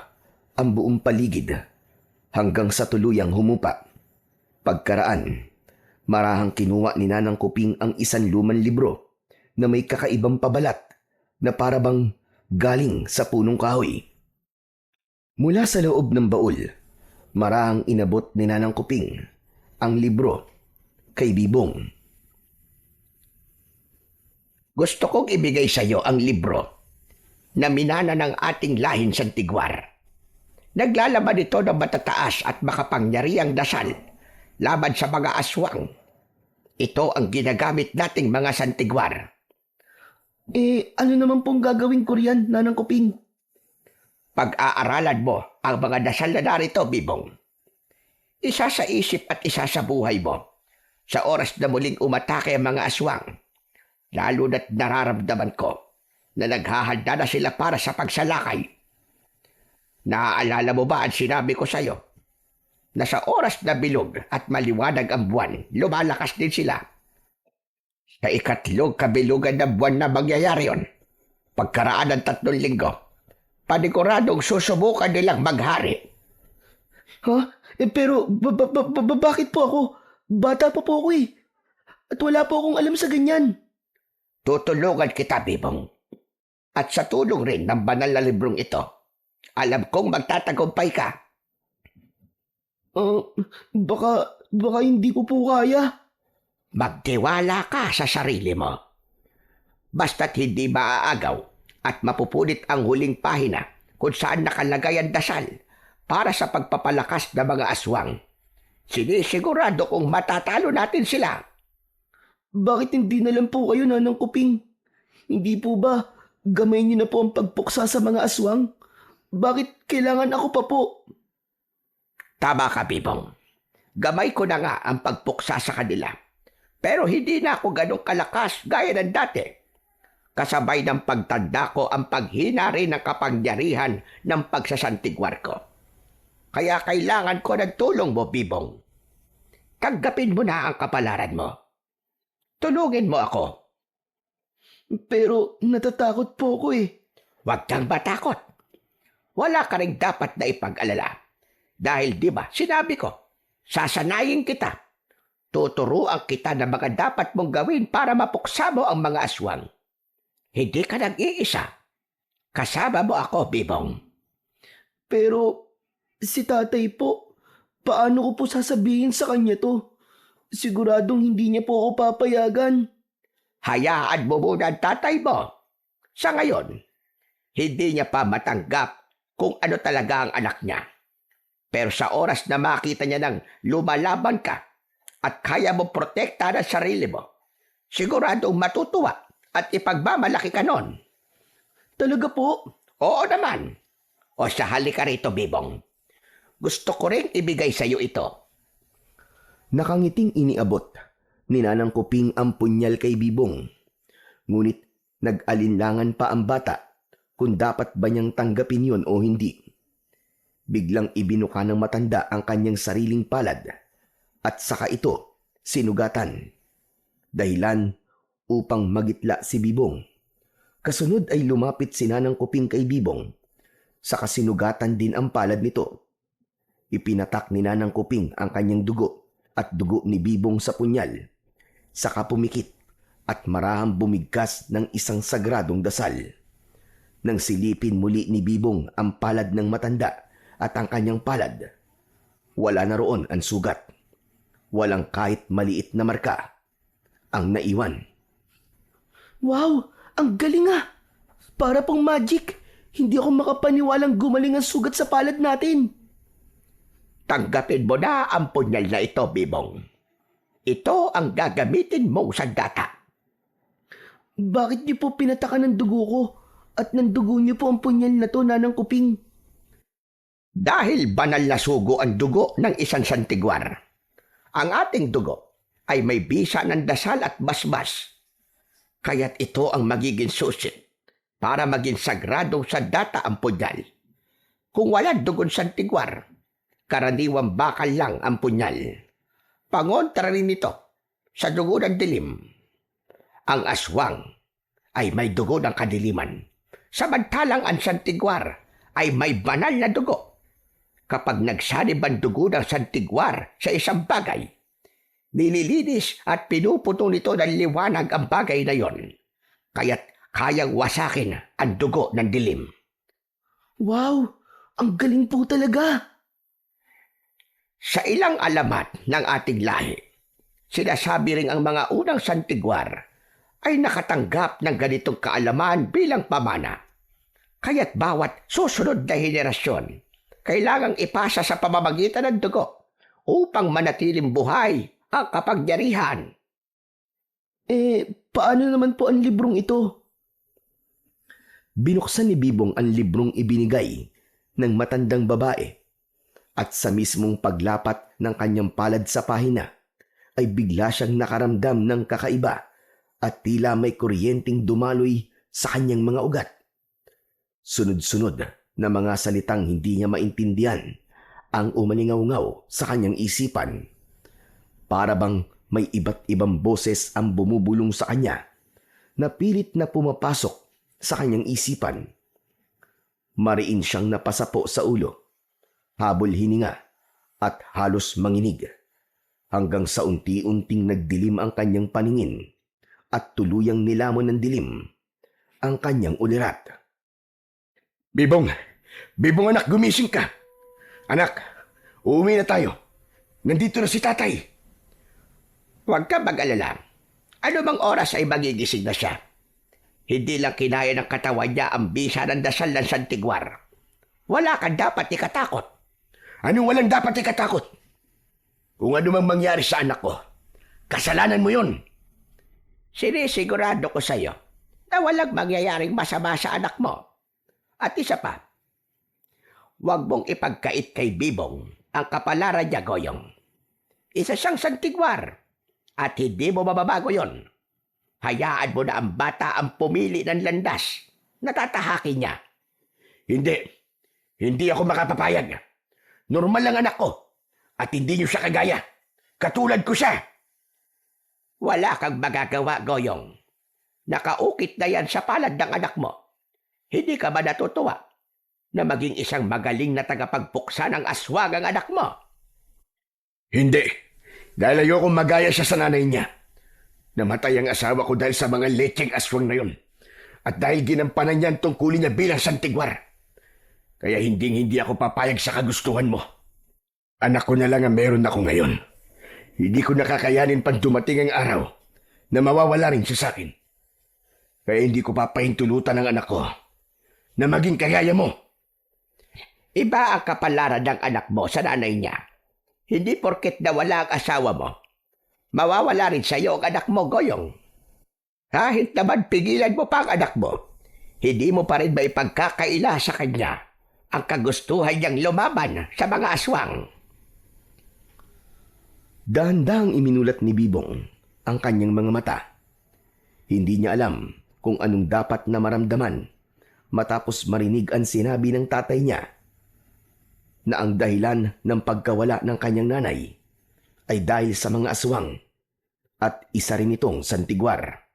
ang buong paligid hanggang sa tuluyang humupa. Pagkaraan, marahang kinuha ni Nanang Kuping ang isang lumang libro na may kakaibang pabalat na parabang galing sa punong kahoy. Mula sa loob ng baul, marahang inabot ni Nanang Kuping ang libro kay Bibong. Gusto kong ibigay sa iyo ang libro na minana ng ating lahing Santigwar. Naglalaman ito ng matataas at makapangyariang dasal laban sa mga aswang. Ito ang ginagamit nating mga Santigwar. Ano naman pong gagawin ko riyan, Nanang Kuping? Pag-aaralan mo ang mga dasal na narito, Bibong. Isa sa isip at isa sa buhay mo sa oras na muling umatake ang mga aswang. Lalo na't nararamdaman ko na naghahanda na sila para sa pagsalakay. Naaalala mo ba ang sinabi ko sa iyo? Na sa oras na bilog at maliwanag ang buwan, lumalakas din sila. Sa ikatlong kabilugan ng buwan na mangyayari yon, pagkaraan ng 3 linggo, paniguradong susubukan nilang maghari. Ha? Pero bakit po ako? Bata pa po ako eh. At wala po akong alam sa ganyan. Tutulungan kita, Bibong. At sa tulong rin ng banal na librong ito, alam kong magtatagumpay ka. Baka hindi ko po kaya. Magtiwala ka sa sarili mo. Basta't hindi maaagaw at mapupunit ang huling pahina kung saan nakalagay ang dasal para sa pagpapalakas ng mga aswang. Sinisigurado kong matatalo natin sila. Bakit hindi na lang po kayo, Nanang Kuping? Hindi po ba gamay niyo na po ang pagpuksa sa mga aswang? Bakit kailangan ako pa po? Tama ka, Bibong. Gamay ko na nga ang pagpuksa sa kanila. Pero hindi na ako ganong kalakas gaya ng dati. Kasabay ng pagtanda ko ang paghina rin ng kapangyarihan ng pagsasantigwar ko. Kaya kailangan ko ng tulong mo, Bibong. Tanggapin mo na ang kapalaran mo. Tulungin mo ako. Pero natatakot po ako eh. Huwag kang matakot. Wala ka rin dapat na ipag-alala. Dahil di ba, sinabi ko, sasanayin kita. Tuturuan kita ng mga dapat mong gawin para mapuksa mo ang mga aswang. Hindi ka nag-iisa. Kasama mo ako, Bibong. Pero si tatay po, paano ko po sasabihin sa kanya to? Siguradong hindi niya po ako papayagan. Hayaan mo muna ang tatay mo. Sa ngayon, hindi niya pa matanggap kung ano talaga ang anak niya. Pero sa oras na makita niya ng lumalaban ka at kaya mo protektahan ang sarili mo, siguradong matutuwa at ipagmamalaki ka nun. Talaga po? Oo naman. O sa halika rito, Bibong. Gusto ko rin ibigay sa iyo ito. Nakangiting iniabot ni Nanang Kuping ang punyal kay Bibong. Ngunit nag-alinlangan pa ang bata kung dapat ba niyang tanggapin yon o hindi. Biglang ibinuka ng matanda ang kanyang sariling palad at saka ito sinugatan. Dahilan upang magitla si Bibong. Kasunod ay lumapit si Nanang Kuping kay Bibong. Saka sinugatan din ang palad nito. Ipinatak ni Nanang Kuping ang kanyang dugo at dugo ni Bibong sa punyal. Saka pumikit at marahang bumigkas ng isang sagradong dasal. Nang silipin muli ni Bibong ang palad ng matanda at ang kanyang palad, wala na roon ang sugat. Walang kahit maliit na marka ang naiwan. Wow, ang galing ah! Para pong magic. Hindi ako makapaniwalang gumaling ang sugat sa palad natin. Tanggapin mo na ang punyal na ito, Bibong. Ito ang gagamitin mong sandata. Bakit niyo po pinatakan ng dugo ko at nandugo niyo po ang punyal na to, Nanang Kuping? Dahil banal na sugo ang dugo ng isang santigwar. Ang ating dugo ay may bisa ng dasal at basbas. Kaya't ito ang magiging susit para maging sagradong sandata ang punyal. Kung walang dugon santigwar, karaniwang bakal lang ang punyal. Pangontra rin ito, sa dugo ng dilim. Ang aswang ay may dugo ng kadiliman, samantalang ang santigwar ay may banal na dugo. Kapag nagsanib ang dugo ng santigwar sa isang bagay, nililinis at pinuputo nito ng liwanag ang bagay na yon, kaya't kayang wasakin ang dugo ng dilim. Wow! Ang galing po talaga! Sa ilang alamat ng ating lahi, sinasabi ring ang mga unang santigwar ay nakatanggap ng ganitong kaalaman bilang pamana. Kaya't bawat susunod na henerasyon, kailangang ipasa sa pamamagitan ng dugo upang manatiling buhay ang kapangyarihan. Paano naman po ang librong ito? Binuksan ni Bibong ang librong ibinigay ng matandang babae at sa mismong paglapat ng kanyang palad sa pahina ay bigla siyang nakaramdam ng kakaiba at tila may kuryenteng dumaloy sa kanyang mga ugat. Sunod-sunod na mga salitang hindi niya maintindihan ang umalingaw-ngaw sa kanyang isipan. Para bang may iba't ibang boses ang bumubulong sa kanya na pilit na pumapasok sa kanyang isipan. Mariin siyang napasapo sa ulo, habol hininga at halos manginig hanggang sa unti-unting nagdilim ang kanyang paningin at tuluyang nilamon ng dilim ang kanyang ulirat. Bibong! Bibong anak, gumising ka! Anak, uuwi na tayo. Nandito na si tatay. Huwag ka mag-alala. Ano bang oras ay magigising na siya? Hindi lang kinaya ng katawan niya ang bisa ng dasal ng santigwar. Wala kang dapat ikatakot. Anong walang dapat ikatakot? Kung ano mang mangyari sa anak ko, kasalanan mo yun. Sinisigurado ko sa iyo na walang mangyayaring masama sa anak mo. At isa pa, huwag mong ipagkait kay Bibong ang kapalaran niya, Goyong. Isa siyang santigwar at hindi mo mababago yon. Hayaan mo na ang bata ang pumili ng landas na tatahakin niya. Hindi ako makapapayag. Normal lang anak ko at hindi niyo siya kagaya. Katulad ko siya. Wala kang magagawa, Goyong. Nakaukit na yan sa palad ng anak mo. Hindi ka ba natutuwa na maging isang magaling na tagapagpuksa ng aswang ang anak mo? Hindi. Dahil ayokong magaya siya sa nanay niya. Namatay ang asawa ko dahil sa mga lecheng aswang na yun. At dahil ginampanan niya ang tungkulin niya bilang santigwar. Kaya hindi ako papayag sa kagustuhan mo. Anak ko na lang ang meron ako ngayon. Hindi ko nakakayanin pang dumating ang araw na mawawala rin siya sa akin. Kaya hindi ko papahintulutan ang anak ko na maging kagaya mo. Iba ang kapalaran ng anak mo sa nanay niya. Hindi porket nawala ang asawa mo, mawawala rin sa iyo ang anak mo, Goyong. Kahit naman pigilan mo pa ang anak mo, hindi mo pa rin maipagkakaila sa kanya ang kagustuhan niyang lumaban sa mga aswang. Dahan-dahang iminulat ni Bibong ang kanyang mga mata. Hindi niya alam kung anong dapat na maramdaman matapos marinig ang sinabi ng tatay niya na ang dahilan ng pagkawala ng kanyang nanay ay dahil sa mga aswang at isa rin itong santigwar.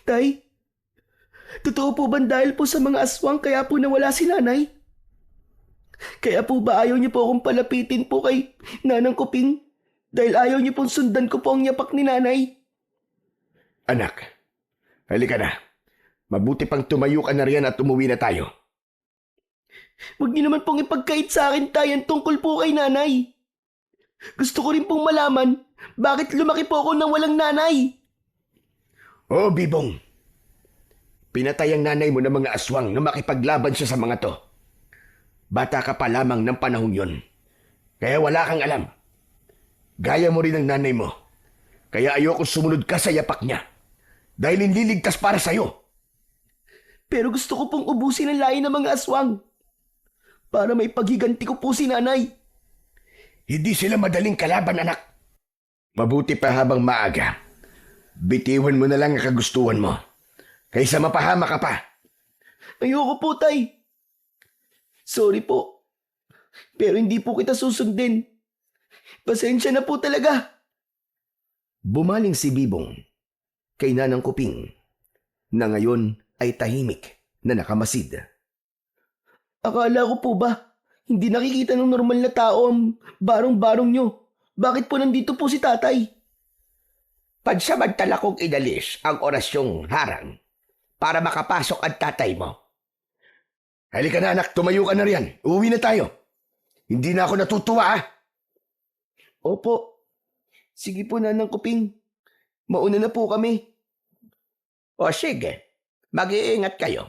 Tay, totoo po ba dahil po sa mga aswang kaya po nawala si nanay? Kaya po ba ayaw niyo po akong palapitin po kay Nanang Kuping? Dahil ayaw niyo pong sundan ko po ang yapak ni nanay? Anak, halika na. Mabuti pang tumayo ka na riyan at umuwi na tayo. Huwag niyo naman pong ipagkait sa akin, tay, ang tungkol po kay nanay. Gusto ko rin pong malaman bakit lumaki po ako nang walang nanay. Oo, Bibong. Pinatay ang nanay mo ng mga aswang na makipaglaban siya sa mga to. Bata ka pa lamang ng panahong yun. Kaya wala kang alam. Gaya mo rin ang nanay mo. Kaya ayoko sumunod ka sa yapak niya. Dahil hindi ligtas para sa'yo. Pero gusto ko pong ubusin ang lahi ng mga aswang para may paghiganti ko po si nanay. Hindi sila madaling kalaban, anak. Mabuti pa habang maaga. Bitiwan mo na lang ang kagustuhan mo. Kaysa mapahama ka pa. Ayoko po, tay. Sorry po. Pero hindi po kita susundin. Pasensya na po talaga. Bumaling si Bibong kay Nanang Kuping na ngayon ay tahimik na nakamasid. Akala ko po ba, hindi nakikita ng normal na tao ang barong-barong nyo? Bakit po nandito po si tatay? Pansamantala kong inalis ang orasyong harang para makapasok ang tatay mo. Halika na anak, tumayo ka na riyan. Uwi na tayo. Hindi na ako natutuwa ah. Opo. Sige po, Nanang Kuping. Mauna na po kami. O sige, mag-iingat kayo.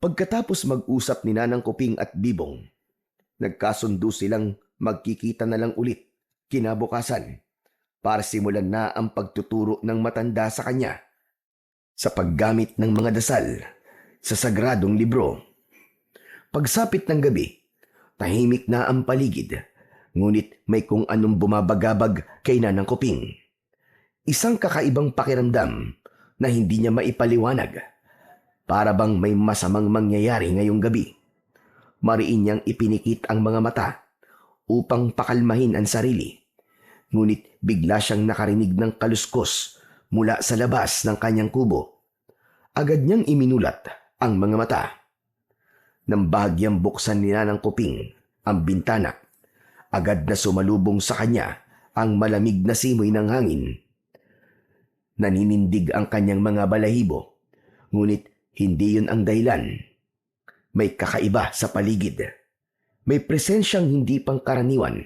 Pagkatapos mag-usap ni Nanang Kuping at Bibong, nagkasundo silang magkikita na lang ulit kinabukasan para simulan na ang pagtuturo ng matanda sa kanya sa paggamit ng mga dasal sa sagradong libro. Pagsapit ng gabi, tahimik na ang paligid, ngunit may kung anong bumabagabag kay Nanang Kuping. Isang kakaibang pakiramdam na hindi niya maipaliwanag. Para bang may masamang mangyayari ngayong gabi. Mariin niyang ipinikit ang mga mata upang pakalmahin ang sarili. Ngunit bigla siyang nakarinig ng kaluskos mula sa labas ng kanyang kubo. Agad niyang iminulat ang mga mata. Nang bahagyang buksan ni Nanang Kuping ang bintana, agad na sumalubong sa kanya ang malamig na simoy ng hangin. Naninindig ang kanyang mga balahibo, ngunit hindi yun ang dahilan. May kakaiba sa paligid. May presensyang hindi pangkaraniwan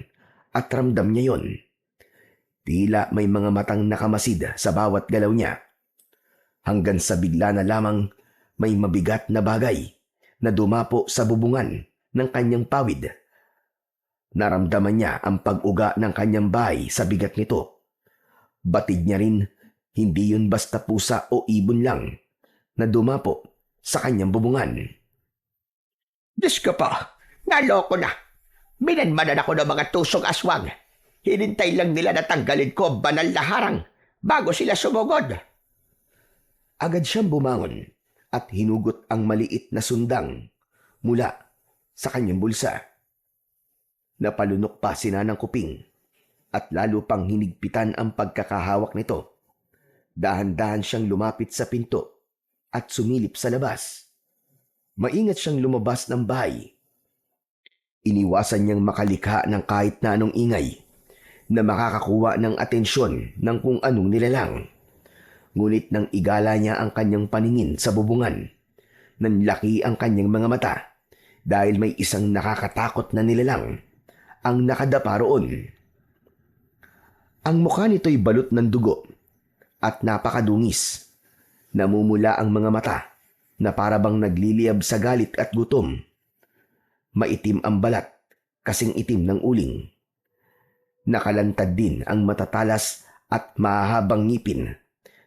at ramdam niya yon. Tila may mga matang nakamasid sa bawat galaw niya. Hanggang sa bigla na lamang may mabigat na bagay na dumapo sa bubungan ng kanyang pawid. Naramdaman niya ang pag-uga ng kanyang bahay sa bigat nito. Batid niya rin, hindi yun basta pusa o ibon lang na dumapo sa kanyang bubungan. Diyos ko po, naloko na. Minanmanan ako ng mga tusong aswang. Hinintay lang nila na tanggalin ko ang banal na harang bago sila sumugod. Agad siyang bumangon at hinugot ang maliit na sundang mula sa kanyang bulsa. Napalunok pa si Nanang Kuping at lalo pang hinigpitan ang pagkakahawak nito. Dahan-dahan siyang lumapit sa pinto at sumilip sa labas. Maingat siyang lumabas ng bahay. Iniwasan niyang makalikha ng kahit na anong ingay na makakakuha ng atensyon ng kung anong nilalang. Ngunit nang igala niya ang kanyang paningin sa bubungan, nanlaki ang kanyang mga mata dahil may isang nakakatakot na nilalang ang nakadapa roon. Ang mukha nito'y balot ng dugo at napakadungis. Namumula ang mga mata na parabang nagliliyab sa galit at gutom. Maitim ang balat, kasing itim ng uling. Nakalantad din ang matatalas at mahahabang ngipin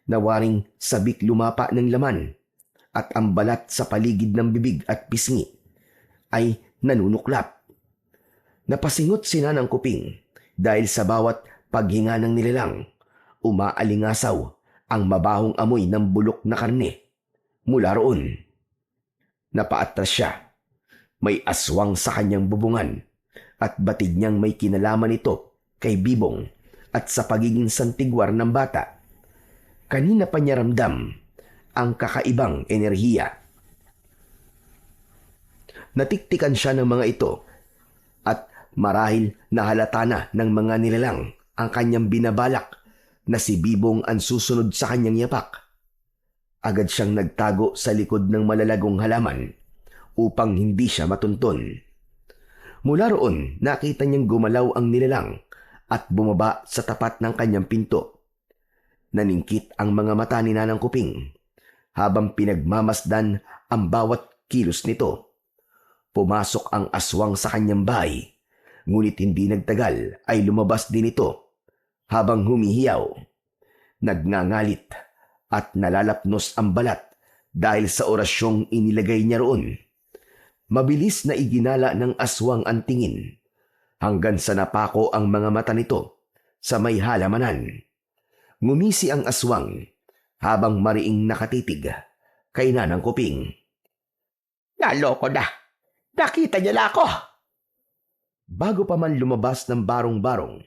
na waring sabik lumapa ng laman, at ang balat sa paligid ng bibig at pisngi ay nanunuklap. Napasingot si Nanang Kuping dahil sa bawat paghinga ng nilalang, umaalingasaw ang mabahong amoy ng bulok na karne mula roon. Napaatras siya. May aswang sa kanyang bubungan at batid niyang may kinalaman ito kay Bibong at sa pagiging santigwar ng bata. Kanina pa niya ramdam ang kakaibang enerhiya. Natiktikan siya ng mga ito at marahil nahalata na ng mga nilalang ang kanyang binabalak na si Bibong ang susunod sa kanyang yapak. Agad siyang nagtago sa likod ng malalagong halaman upang hindi siya matunton. Mula roon, nakita niyang gumalaw ang nilalang at bumaba sa tapat ng kanyang pinto. Naningkit ang mga mata ni Nanang Kuping habang pinagmamasdan ang bawat kilos nito. Pumasok ang aswang sa kanyang bahay, ngunit hindi nagtagal ay lumabas din ito. Habang humihiyaw, nagngangalit at nalalapnos ang balat dahil sa orasyong inilagay niya roon. Mabilis na iginala ng aswang ang tingin hanggang sa napako ang mga mata nito sa may halamanan. Ngumisi ang aswang habang mariing nakatitig kay Nanang Kuping. Naloko na. Nakita niya na ako. Bago pa man lumabas ng barong-barong,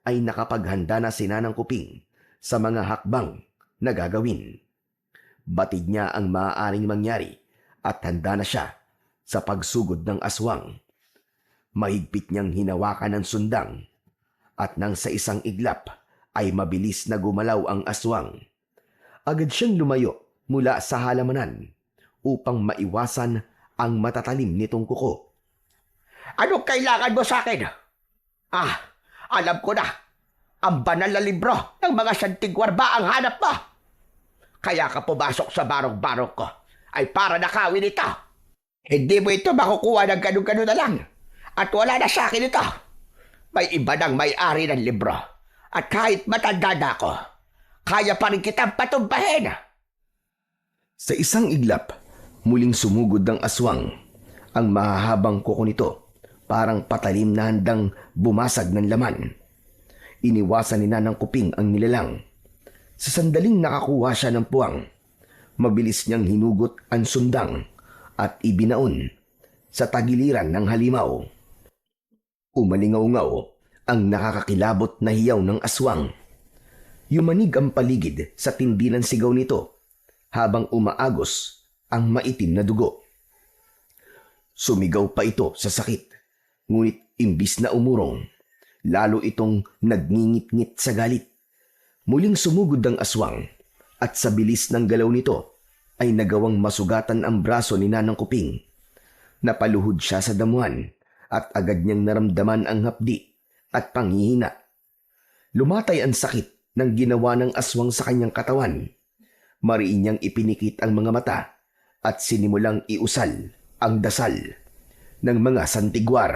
ay nakapaghanda na si Nanang Kuping sa mga hakbang na gagawin. Batid niya ang maaaring mangyari at handa na siya sa pagsugod ng aswang. Mahigpit niyang hinawakan ang sundang at nang sa isang iglap ay mabilis na gumalaw ang aswang. Agad siyang lumayo mula sa halamanan upang maiwasan ang matatalim nitong kuko. Anong kailangan mo sa akin? Alam ko na. Ang banal na libro ng mga santigwarba ang hanap mo. Kaya ka pumasok sa barong-barong ko ay para nakawin ito. Hindi mo ito makukuha ng ganun-ganun na lang. At wala na sa akin ito. May iba ng may-ari ng libro. At kahit matanda na ako, kaya pa rin kitang patumbahin. Sa isang iglap, muling sumugod ng aswang. Ang mahahabang kuko nito parang patalim na handang bumasag ng laman. Iniwasan ni Nanang Kuping ang nilalang. Sa sandaling nakakuha siya ng puwang, mabilis niyang hinugot ang sundang at ibinaon sa tagiliran ng halimaw. Umalingaw-ngaw ang nakakakilabot na hiyaw ng aswang. Yumanig ang paligid sa tindi ng sigaw nito habang umaagos ang maitim na dugo. Sumigaw pa ito sa sakit, ngunit imbis na umurong, lalo itong nagngingit-ngit sa galit. Muling sumugod ang aswang at sa bilis ng galaw nito ay nagawang masugatan ang braso ni Nanang Kuping. Napaluhod siya sa damuhan at agad niyang naramdaman ang hapdi at panghihina. Lumatay ang sakit ng ginawa ng aswang sa kanyang katawan. Mariin niyang ipinikit ang mga mata at sinimulang iusal ang dasal ng mga santigwar.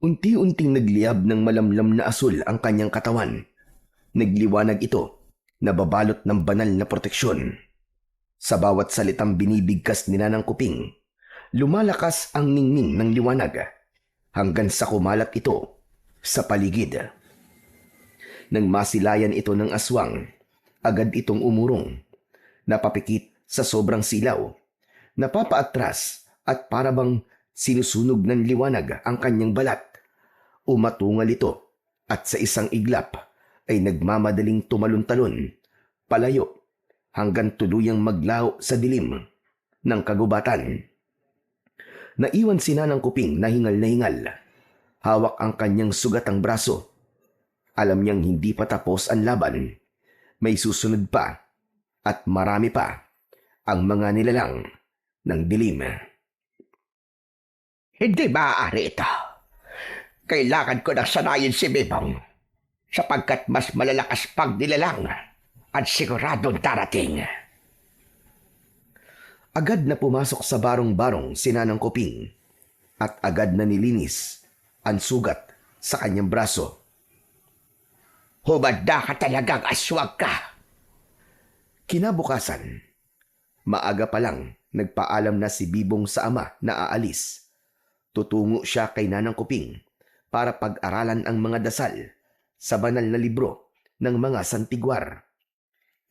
Unti-unting nagliyab ng malamlam na asul ang kanyang katawan. Nagliwanag ito na babalot ng banal na proteksyon. Sa bawat salitang binibigkas ni Nanang Kuping, lumalakas ang ningning ng liwanag hanggang sa kumalat ito sa paligid. Nang masilayan ito ng aswang, agad itong umurong, napapikit sa sobrang silaw, napapaatras at parabang sinusunog ng liwanag ang kanyang balat. Umatungal ito at sa isang iglap ay nagmamadaling tumalon-talon, palayo, hanggang tuluyang maglaho sa dilim ng kagubatan. Naiwan si Nanang Kuping na hingal na hingal. Hawak ang kanyang sugatang braso. Alam niyang hindi pa tapos ang laban. May susunod pa at marami pa ang mga nilalang ng dilim. Hindi maaari ito. Kailangan ko na sanayin si Bibong sapagkat mas malalakas pang nilalang at siguradong darating. Agad na pumasok sa barong-barong si Nanang Kuping at agad na nilinis ang sugat sa kanyang braso. Humanda ka talagang aswang ka. Kinabukasan, maaga pa lang nagpaalam na si Bibong sa ama na aalis. Tutungo siya kay Nanang Kuping para pag-aralan ang mga dasal sa banal na libro ng mga santigwar.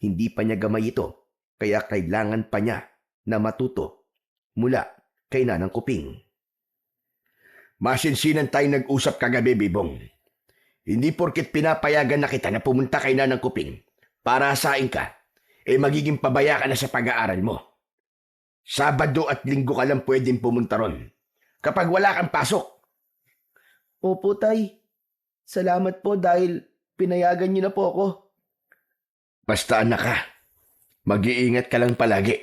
Hindi pa niya gamay ito, kaya kailangan pa niya na matuto mula kay Nanang Kuping. Masinsinan tayo nag-usap kagabi, Bibong. Hindi porket pinapayagan na kita na pumunta kay Nanang Kuping para asain ka, magiging pabaya ka na sa pag-aaral mo. Sabado at linggo ka lang pwedeng pumunta ron kapag wala kang pasok. Opo, Tay. Salamat po dahil pinayagan niyo na po ako. Basta anak ka, mag-iingat ka lang palagi.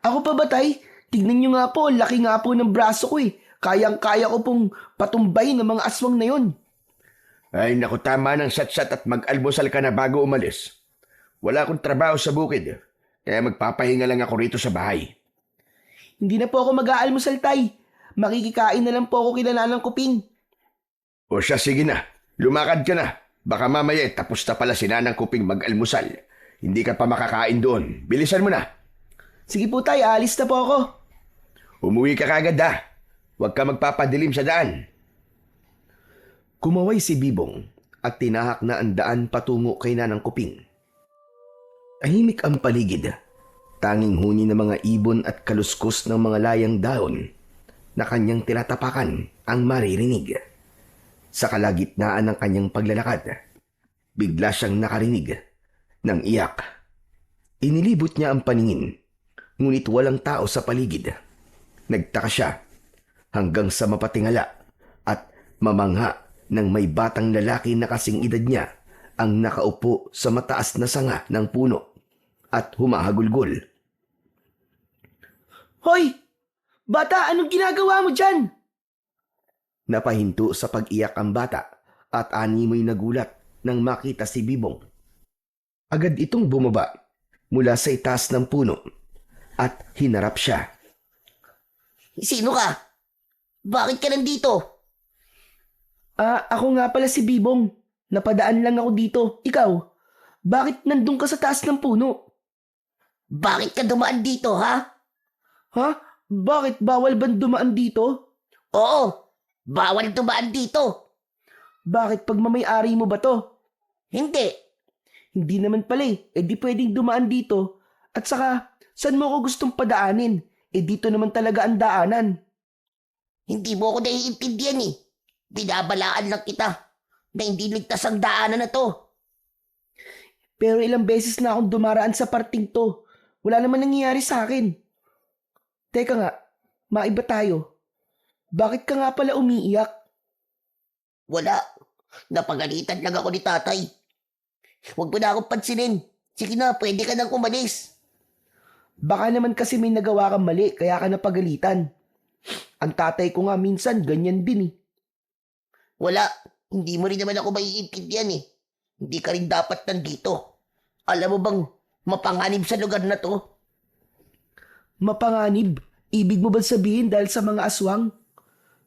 Ako pa ba, Tay? Tignan niyo nga po, laki nga po ng braso ko eh. Kayang-kaya ko pong patumbayin ng mga aswang na yon. Ay naku, tama ng satsat at mag-almusal ka na bago umalis. Wala akong trabaho sa bukid, kaya magpapahinga lang ako rito sa bahay. Hindi na po ako mag-aalmusal, Tay. Makikikain na lang po ako kila Nanang Kuping. O siya, sige na. Lumakad ka na. Baka mamaya tapos na pala si Nanang Kuping mag-almusal. Hindi ka pa makakain doon. Bilisan mo na. Sige po, Tay. Aalis na po ako. Umuwi ka kagad ha. Huwag ka magpapadilim sa daan. Kumaway si Bibong at tinahak na ang daan patungo kay Nanang Kuping. Tahimik ang paligid. Tanging huni ng mga ibon at kaluskos ng mga layang dahon na kanyang tinatapakan ang maririnig. Sa kalagitnaan ng kanyang paglalakad, bigla siyang nakarinig ng iyak. Inilibot niya ang paningin, ngunit walang tao sa paligid. Nagtaka siya hanggang sa mapatingala at mamangha ng may batang lalaki na kasing edad niya ang nakaupo sa mataas na sanga ng puno at humahagulgol. Hoy! Bata, anong ginagawa mo dyan? Napahinto sa pag-iyak ang bata at animoy nagulat nang makita si Bibong. Agad itong bumaba mula sa itaas ng puno at hinarap siya. Sino ka? Bakit ka nandito? Ako nga pala si Bibong. Napadaan lang ako dito. Ikaw, bakit nandun ka sa taas ng puno? Bakit ka dumaan dito, ha? Ha? Bakit bawal ba dumaan dito? Oo, bawal dumaan dito. Bakit pagmamay-ari mo ba to? Hindi. Hindi naman pala eh. Di pwedeng dumaan dito. At saka, saan mo ako gustong padaanin? Dito naman talaga ang daanan. Hindi mo ako naiintindihan eh. Binabalaan lang kita na hindi ligtas ang daanan na to. Pero ilang beses na akong dumaraan sa parting to. Wala naman nangyayari sa akin. Teka nga, maiba tayo. Bakit ka nga pala umiiyak? Wala. Napagalitan lang ako ni tatay. Huwag mo na akong pansinin. Sige na, pwede ka nang umalis. Baka naman kasi may nagawa kang mali kaya ka napagalitan. Ang tatay ko nga minsan ganyan din eh. Wala. Hindi mo rin naman ako maiintindihan eh. Hindi ka rin dapat nandito. Alam mo bang mapanganib sa lugar na to? Mapanganib? Ibig mo ba sabihin dahil sa mga aswang?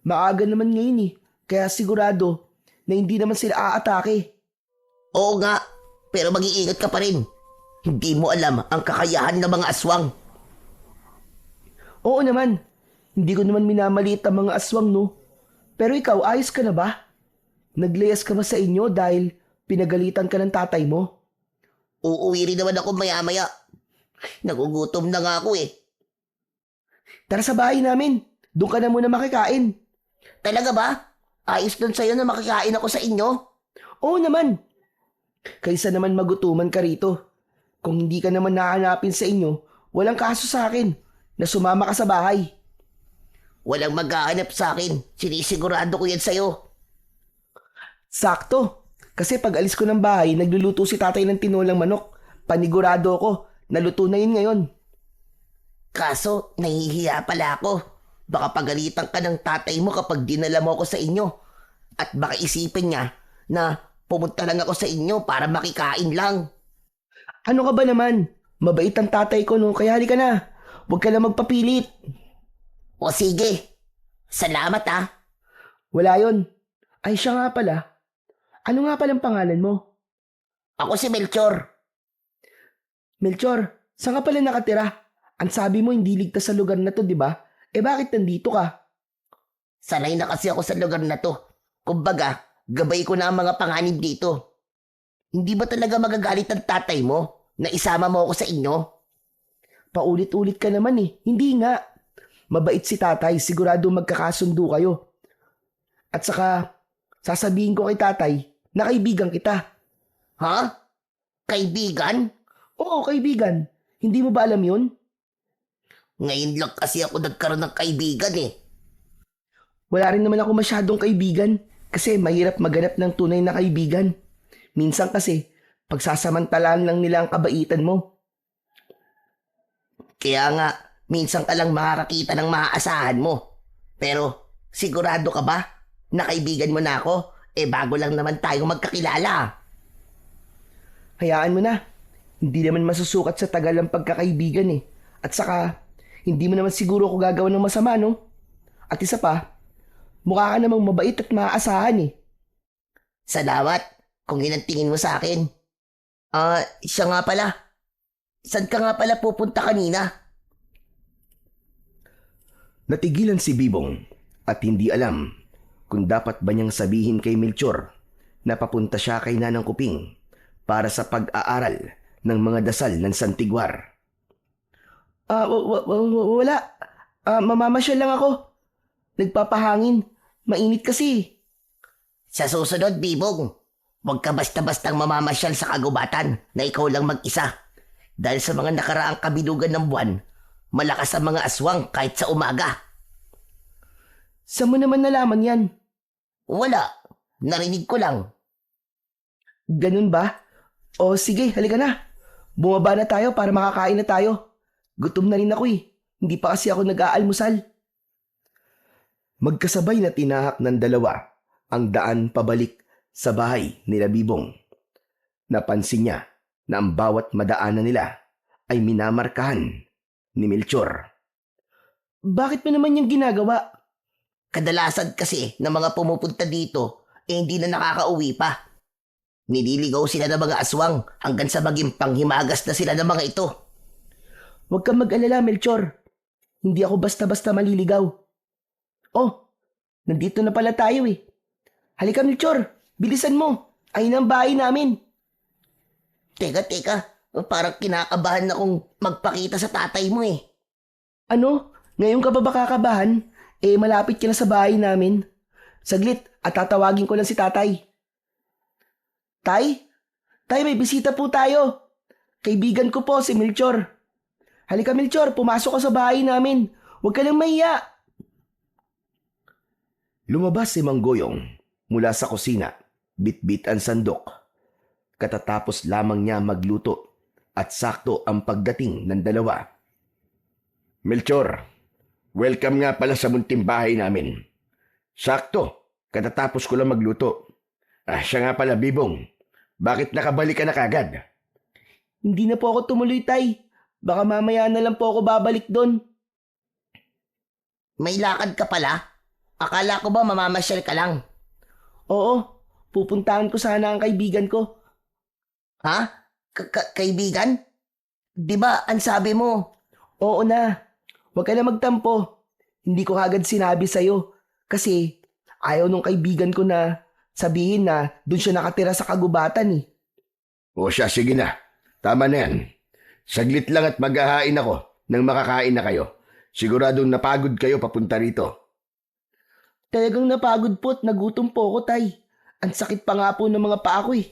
Maaga naman ngayon eh. Kaya sigurado na hindi naman sila aatake. Oo nga, pero mag-iingat ka pa rin. Hindi mo alam ang kakayahan ng mga aswang. Oo naman. Hindi ko naman minamaliit ang mga aswang no. Pero ikaw, ayos ka na ba? Naglayas ka ba sa inyo dahil pinagalitan ka ng tatay mo? Uuwi rin naman ako maya-maya. Nagugutom na nga ako eh. Tara sa bahay namin. Doon ka na muna makikain. Talaga ba? Ayos doon sa'yo na makikain ako sa inyo? Oo naman. Kaysa naman magutuman ka rito. Kung hindi ka naman nahanapin sa inyo, walang kaso sa akin na sumama ka sa bahay. Walang maghahanap sa akin. Sinisigurado ko yan sa'yo. Sakto. Kasi pag alis ko ng bahay, nagluluto si tatay ng tinolang manok. Panigurado ako. Naluto na yun ngayon. Kaso, nahihiya pala ako. Baka pagalitan ka ng tatay mo kapag dinala mo ako sa inyo. At baka isipin niya na pumunta lang ako sa inyo para makikain lang. Ano ka ba naman? Mabait ang tatay ko no, kaya halika na. Huwag ka na magpapilit. O sige. Salamat ah. Wala yon. Ay siya nga pala. Ano nga palang pangalan mo? Ako si Melchor. Melchor, saan ka pala nakatira? Ang sabi mo hindi ligtas sa lugar na to, di ba? Bakit nandito ka? Sanay na kasi ako sa lugar na to. Kumbaga, gabay ko na ang mga panganib dito. Hindi ba talaga magagalit ang tatay mo na isama mo ako sa inyo? Paulit-ulit ka naman eh. Hindi nga. Mabait si tatay, sigurado magkakasundo kayo. At saka, sasabihin ko kay tatay na kaibigan kita. Ha? Kaibigan? Oo, kaibigan. Hindi mo ba alam yun? Ngayon lang kasi ako nagkaroon ng kaibigan eh. Wala rin naman ako masyadong kaibigan kasi mahirap maghanap ng tunay na kaibigan. Minsan kasi, pagsasamantalaan lang nila ang kabaitan mo. Kaya nga, minsan ka lang makakakita ng maaasahan mo. Pero, sigurado ka ba na kaibigan mo na ako? Bago lang naman tayo magkakilala. Hayaan mo na. Hindi naman masusukat sa tagal ng pagkakaibigan eh. At saka, hindi mo naman siguro ako gagawa ng masama, no? At isa pa, mukha ka namang mabait at maaasahan eh. Salamat kung yun ang tingin mo sa akin. Siya nga pala. Saan ka nga pala pupunta kanina? Natigilan si Bibong at hindi alam kung dapat ba niyang sabihin kay Melchor na papunta siya kay Nanang Kuping para sa pag-aaral ng mga dasal ng Santigwar. Wala. Mamamasyal lang ako. Nagpapahangin. Mainit kasi. Sa susunod, Bibong, huwag ka basta-bastang mamamasyal sa kagubatan na ikaw lang mag-isa. Dahil sa mga nakaraang kabilugan ng buwan, malakas ang mga aswang kahit sa umaga. Saan mo naman nalaman yan? Wala, narinig ko lang. Ganun ba? O sige, halika na. Bumaba na tayo para makakain na tayo. Gutom na rin ako eh. Hindi pa kasi ako nag-aalmusal. Magkasabay na tinahak ng dalawa ang daan pabalik sa bahay nila Bibong. Napansin niya na ang bawat madaanan nila ay minamarkahan ni Melchor. Bakit mo naman yung ginagawa? Kadalasan kasi ng mga pumupunta dito, hindi na nakakauwi pa. Nililigaw sila ng mga aswang hanggang sa maging panghimagas na sila ng mga ito. Huwag kang mag-alala, Melchor. Hindi ako basta-basta maliligaw. Oh, nandito na pala tayo eh. Halika, Melchor. Bilisan mo. Ayun ang bahay namin. Teka, parang kinakabahan akong magpakita sa tatay mo eh. Ano? Ngayon ka ba kakabahan? Eh, malapit ka na sa bahay namin. Saglit, at tatawagin ko lang si tatay. Tay? Tay, may bisita po tayo. Kaibigan ko po, si Melchor. Halika, Melchor, pumasok ka sa bahay namin. Huwag ka nang mahiya. Lumabas si Mang Goyong mula sa kusina, bitbit ang sandok. Katatapos lamang niya magluto at sakto ang pagdating ng dalawa. Melchor, welcome nga pala sa munting bahay namin. Sakto, katatapos ko lang magluto. Siya nga pala, Bibong. Bakit nakabalik ka na kagad? Hindi na po ako tumuloy, Tay. Baka mamaya na lang po ako babalik doon. May lakad ka pala? Akala ko ba mamamasyal ka lang? Oo, pupuntahan ko sana ang kaibigan ko. Ha? Kaibigan? Di ba ang sabi mo? Oo na, huwag ka na magtampo. Hindi ko agad sinabi sa'yo kasi ayaw nung kaibigan ko na sabihin na doon siya nakatira sa kagubatan eh. O siya, sige na. Tama na yan. Saglit lang at maghahain ako nang makakain na kayo. Siguradong napagod kayo papunta rito. Talagang napagod po at nagutom po ako, Tay. Ang sakit pa nga po ng mga paa ko eh.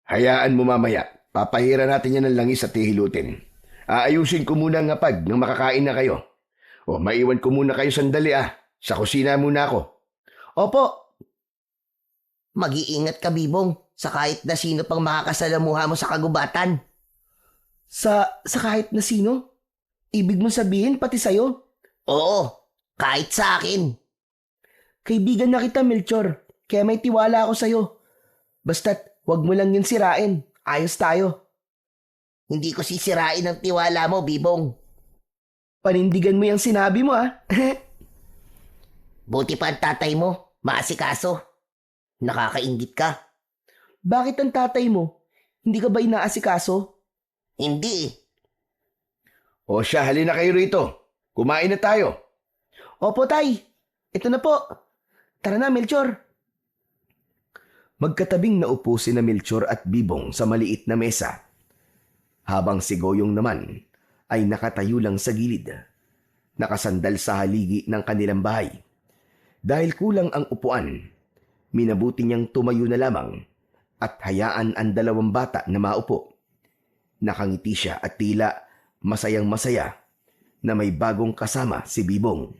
Hayaan mo mamaya. Papahira natin yan ng langis at hihilutin. Aayusin ko muna ang ngapag nang makakain na kayo. O maiwan ko muna kayo sandali Sa kusina muna ako. Opo, Mag-iingat ka, Bibong, sa kahit na sino pang makakasalamuha mo sa kagubatan. sa kahit na sino? Ibig mo sabihin pati sa'yo? Oo, kahit sa akin. Kaibigan na kita, Melchor. Kaya may tiwala ako sa'yo. Basta't wag mo lang yun sirain. Ayos tayo. Hindi ko sisirain ang tiwala mo, Bibong. Panindigan mo yung sinabi mo Buti pa ang tatay mo, maasikaso. Nakakaingit ka. Bakit ang tatay mo? Hindi ka ba inaasikaso? Hindi eh. O siya, halina kayo rito. Kumain na tayo. Opo, Tay. Ito na po. Tara na, Melchor. Magkatabing naupo sina Melchor at Bibong sa maliit na mesa. Habang si Goyong naman ay nakatayo lang sa gilid, nakasandal sa haligi ng kanilang bahay. Dahil kulang ang upuan, minabuti niyang tumayo na lamang at hayaan ang dalawang bata na maupo. Nakangiti siya at tila masayang masaya na may bagong kasama si Bibong.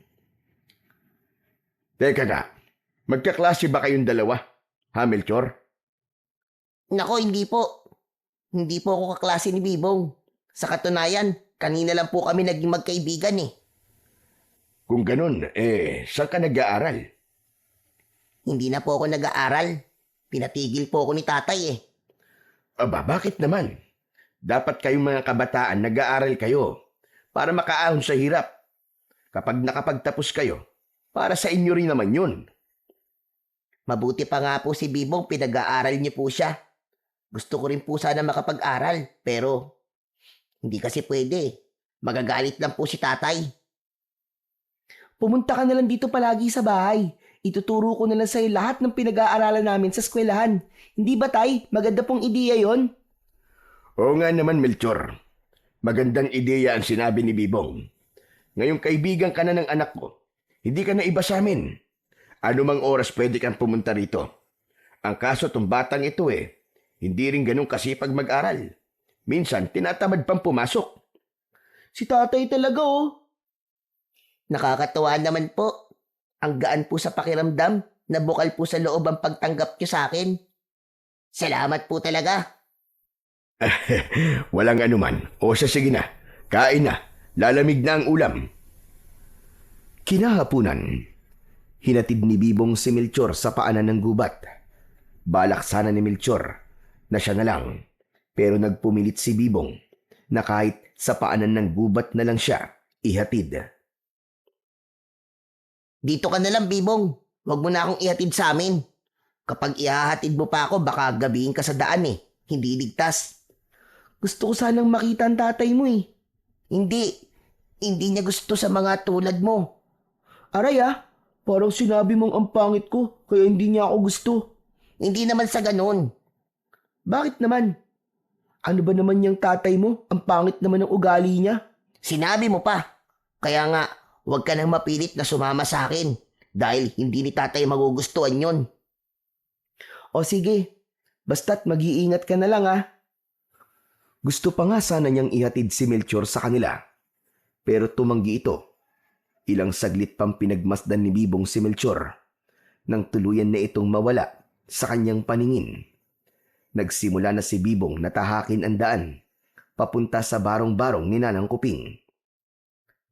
Teka nga, magkaklase ba kayong dalawa? Ha, Melchor? Nako, hindi po. Hindi po ako kaklase ni Bibong. Sa katunayan, kanina lang po kami naging magkaibigan eh. Kung ganun, saan ka nag-aaral? Hindi na po ako nag-aaral. Pinatigil po ako ni tatay eh. Aba, bakit naman? Dapat kayong mga kabataan nag-aaral kayo para makaahon sa hirap. Kapag nakapagtapos kayo, para sa inyo rin naman yun. Mabuti pa nga po si Bibong, pinag-aaral niyo po siya. Gusto ko rin po sana makapag-aral, pero hindi kasi pwede. Magagalit lang po si tatay. Pumunta ka na lang dito palagi sa bahay. Ituturo ko na lang sa'yo lahat ng pinag-aaralan namin sa eskwelahan. Hindi ba, Tay? Maganda pong ideya yon. Oo nga naman, Melchor. Magandang ideya ang sinabi ni Bibong. Ngayong kaibigan ka na ng anak ko, hindi ka na iba sa amin. Anumang oras pwede kang pumunta rito. Ang kaso tong batang ito hindi rin ganun kasipag mag-aral. Minsan, tinatamad pang pumasok. Si tatay talaga oh. Nakakatuwa naman po. Ang gaan po sa pakiramdam na bukal po sa loob ang pagtanggap niyo sa akin. Salamat po talaga. Walang anuman. O sige na, kain na. Lalamig na ang ulam. Kinahapunan, hinatid ni Bibong si Melchor sa paanan ng gubat. Balak sana ni Melchor na siya na lang, pero nagpumilit si Bibong na kahit sa paanan ng gubat na lang siya ihatid. Dito ka na lang, Bibong. Huwag mo na akong ihatid sa amin. Kapag ihahatid mo pa ako, baka gabihin ka sa daan Hindi ligtas. Gusto ko sanang makita ang tatay mo eh. Hindi. Hindi niya gusto sa mga tulad mo. Aray parang sinabi mong ang pangit ko kaya hindi niya ako gusto. Hindi naman sa ganun. Bakit naman? Ano ba naman yung tatay mo? Ang pangit naman ng ugali niya. Sinabi mo pa. Kaya nga, huwag ka nang mapilit na sumama sa akin. Dahil hindi ni tatay magugustuhan yon. O sige, basta't mag-iingat ka na lang Gusto pa nga sana niyang ihatid si Melchor sa kanila, pero tumanggi ito. Ilang saglit pang pinagmasdan ni Bibong si Melchor nang tuluyan na itong mawala sa kanyang paningin. Nagsimula na si Bibong na tahakin ang daan papunta sa barong-barong ni Nanang Kuping.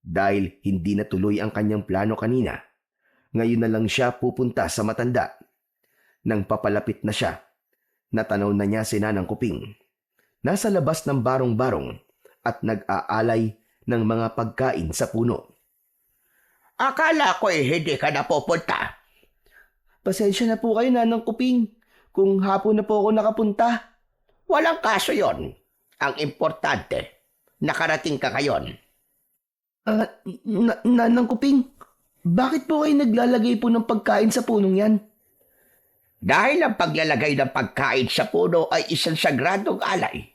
Dahil hindi natuloy ang kanyang plano kanina, ngayon na lang siya pupunta sa matanda. Nang papalapit na siya, natanaw na niya si Nanang Kuping. Nasa labas ng barong-barong at nag-aalay ng mga pagkain sa puno. Akala ko hindi ka na pupunta. Pasensya na po kayo, Nanang Kuping, kung hapon na po ako nakapunta. Walang kaso yon. Ang importante, nakarating ka ngayon. Nanang Kuping, bakit po kayo naglalagay po ng pagkain sa punong yan? Dahil ang paglalagay ng pagkain sa puno ay isang sagradong alay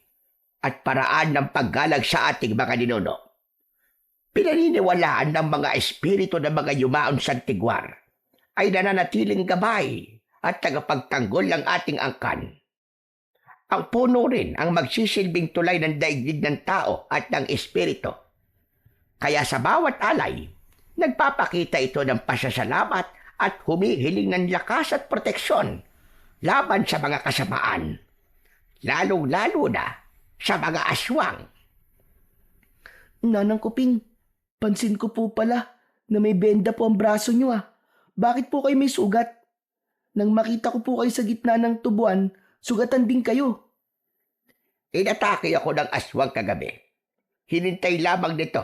at paraan ng paggalang sa ating mga ninuno. Pinaniniwalaan ng mga espiritu ng mga yumaon sa tigwar ay nananatiling gabay at tagapagtanggol ng ating angkan. Ang puno rin ang magsisilbing tulay ng daigdig ng tao at ng espiritu. Kaya sa bawat alay, nagpapakita ito ng pasasalamat at humihiling ng lakas at proteksyon laban sa mga kasamaan, lalong-lalo na sa mga aswang. Nanang Kuping, pansin ko po pala na may benda po ang braso nyo Bakit po kayo may sugat? Nang makita ko po kayo sa gitna ng tubuan, sugatan din kayo. Inatake ako ng aswang kagabi. Hinintay lamang nito.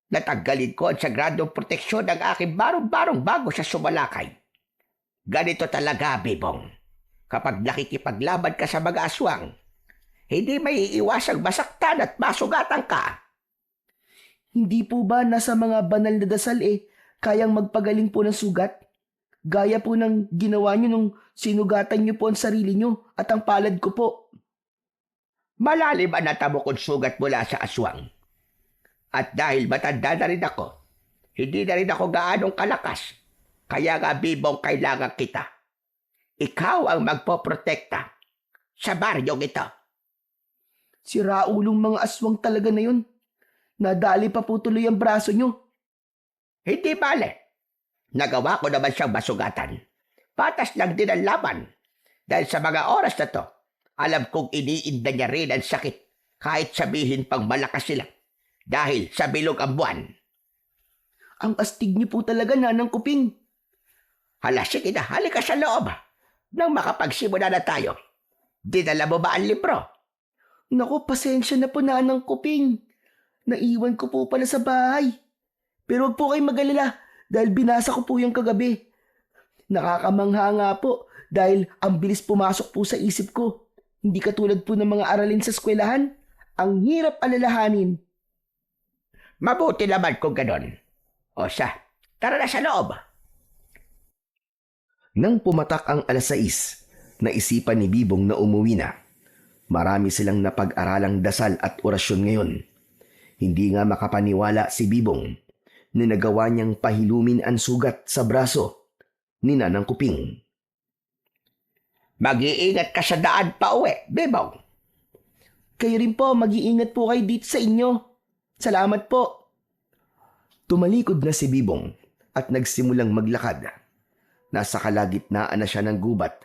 Natanggalin ko ang sagradong proteksyon ng aking barong-barong bago siya sumalakay. Ganito talaga, Bibong. Kapag nakikipaglaban ka sa mga aswang, hindi may iiwasang masaktan at masugatan ka. Hindi po ba nasa mga banal na dasal kayang magpagaling po ng sugat? Gaya po ng ginawa nyo nung sinugatan nyo po ang sarili nyo at ang palad ko po. Malalim ang natamo kong sugat mula sa aswang. At dahil matanda na rin ako, hindi na rin ako gaanong kalakas. Kaya nga, Bibong, kailangan kita. Ikaw ang magpoprotekta sa baryong ito. Si Raulong mga aswang talaga na yun. Nadali pa po tuloy ang braso nyo. Hindi bale. Nagawa ko naman siyang masugatan. Patas lang din ang laban. Dahil sa mga oras na to, alam kong iniinda niya rin ang sakit kahit sabihin pang malakas sila. Dahil sa bilog ang buwan. Ang astig niyo po talaga, Nanang Kuping. Hala, sige na, halika sa loob. Nang makapagsimula na tayo. Dinala mo ba ang libro? Naku, pasensya na po, Nanang Kuping. Naiwan ko po pala sa bahay. Pero huwag po kayong mag-alala dahil binasa ko po yung kagabi. Nakakamangha nga po dahil ang bilis pumasok po sa isip ko. Hindi katulad po ng mga aralin sa eskwelahan. Ang hirap alalahanin. Mabuti naman kung ganon. O siya, tara na sa loob. Nang pumatak ang 6:00, naisipan ni Bibong na umuwi na. Marami silang napag-aralang dasal at orasyon ngayon. Hindi nga makapaniwala si Bibong na nagawa niyang pahilumin ang sugat sa braso ni Nanang Kuping. Mag-iingat ka sa daan pa uwi, Bebong. Kayo rin po, mag-iingat po kayo dito sa inyo. Salamat po. Tumalikod na si Bibong at nagsimulang maglakad. Nasa kalagitnaan na siya ng gubat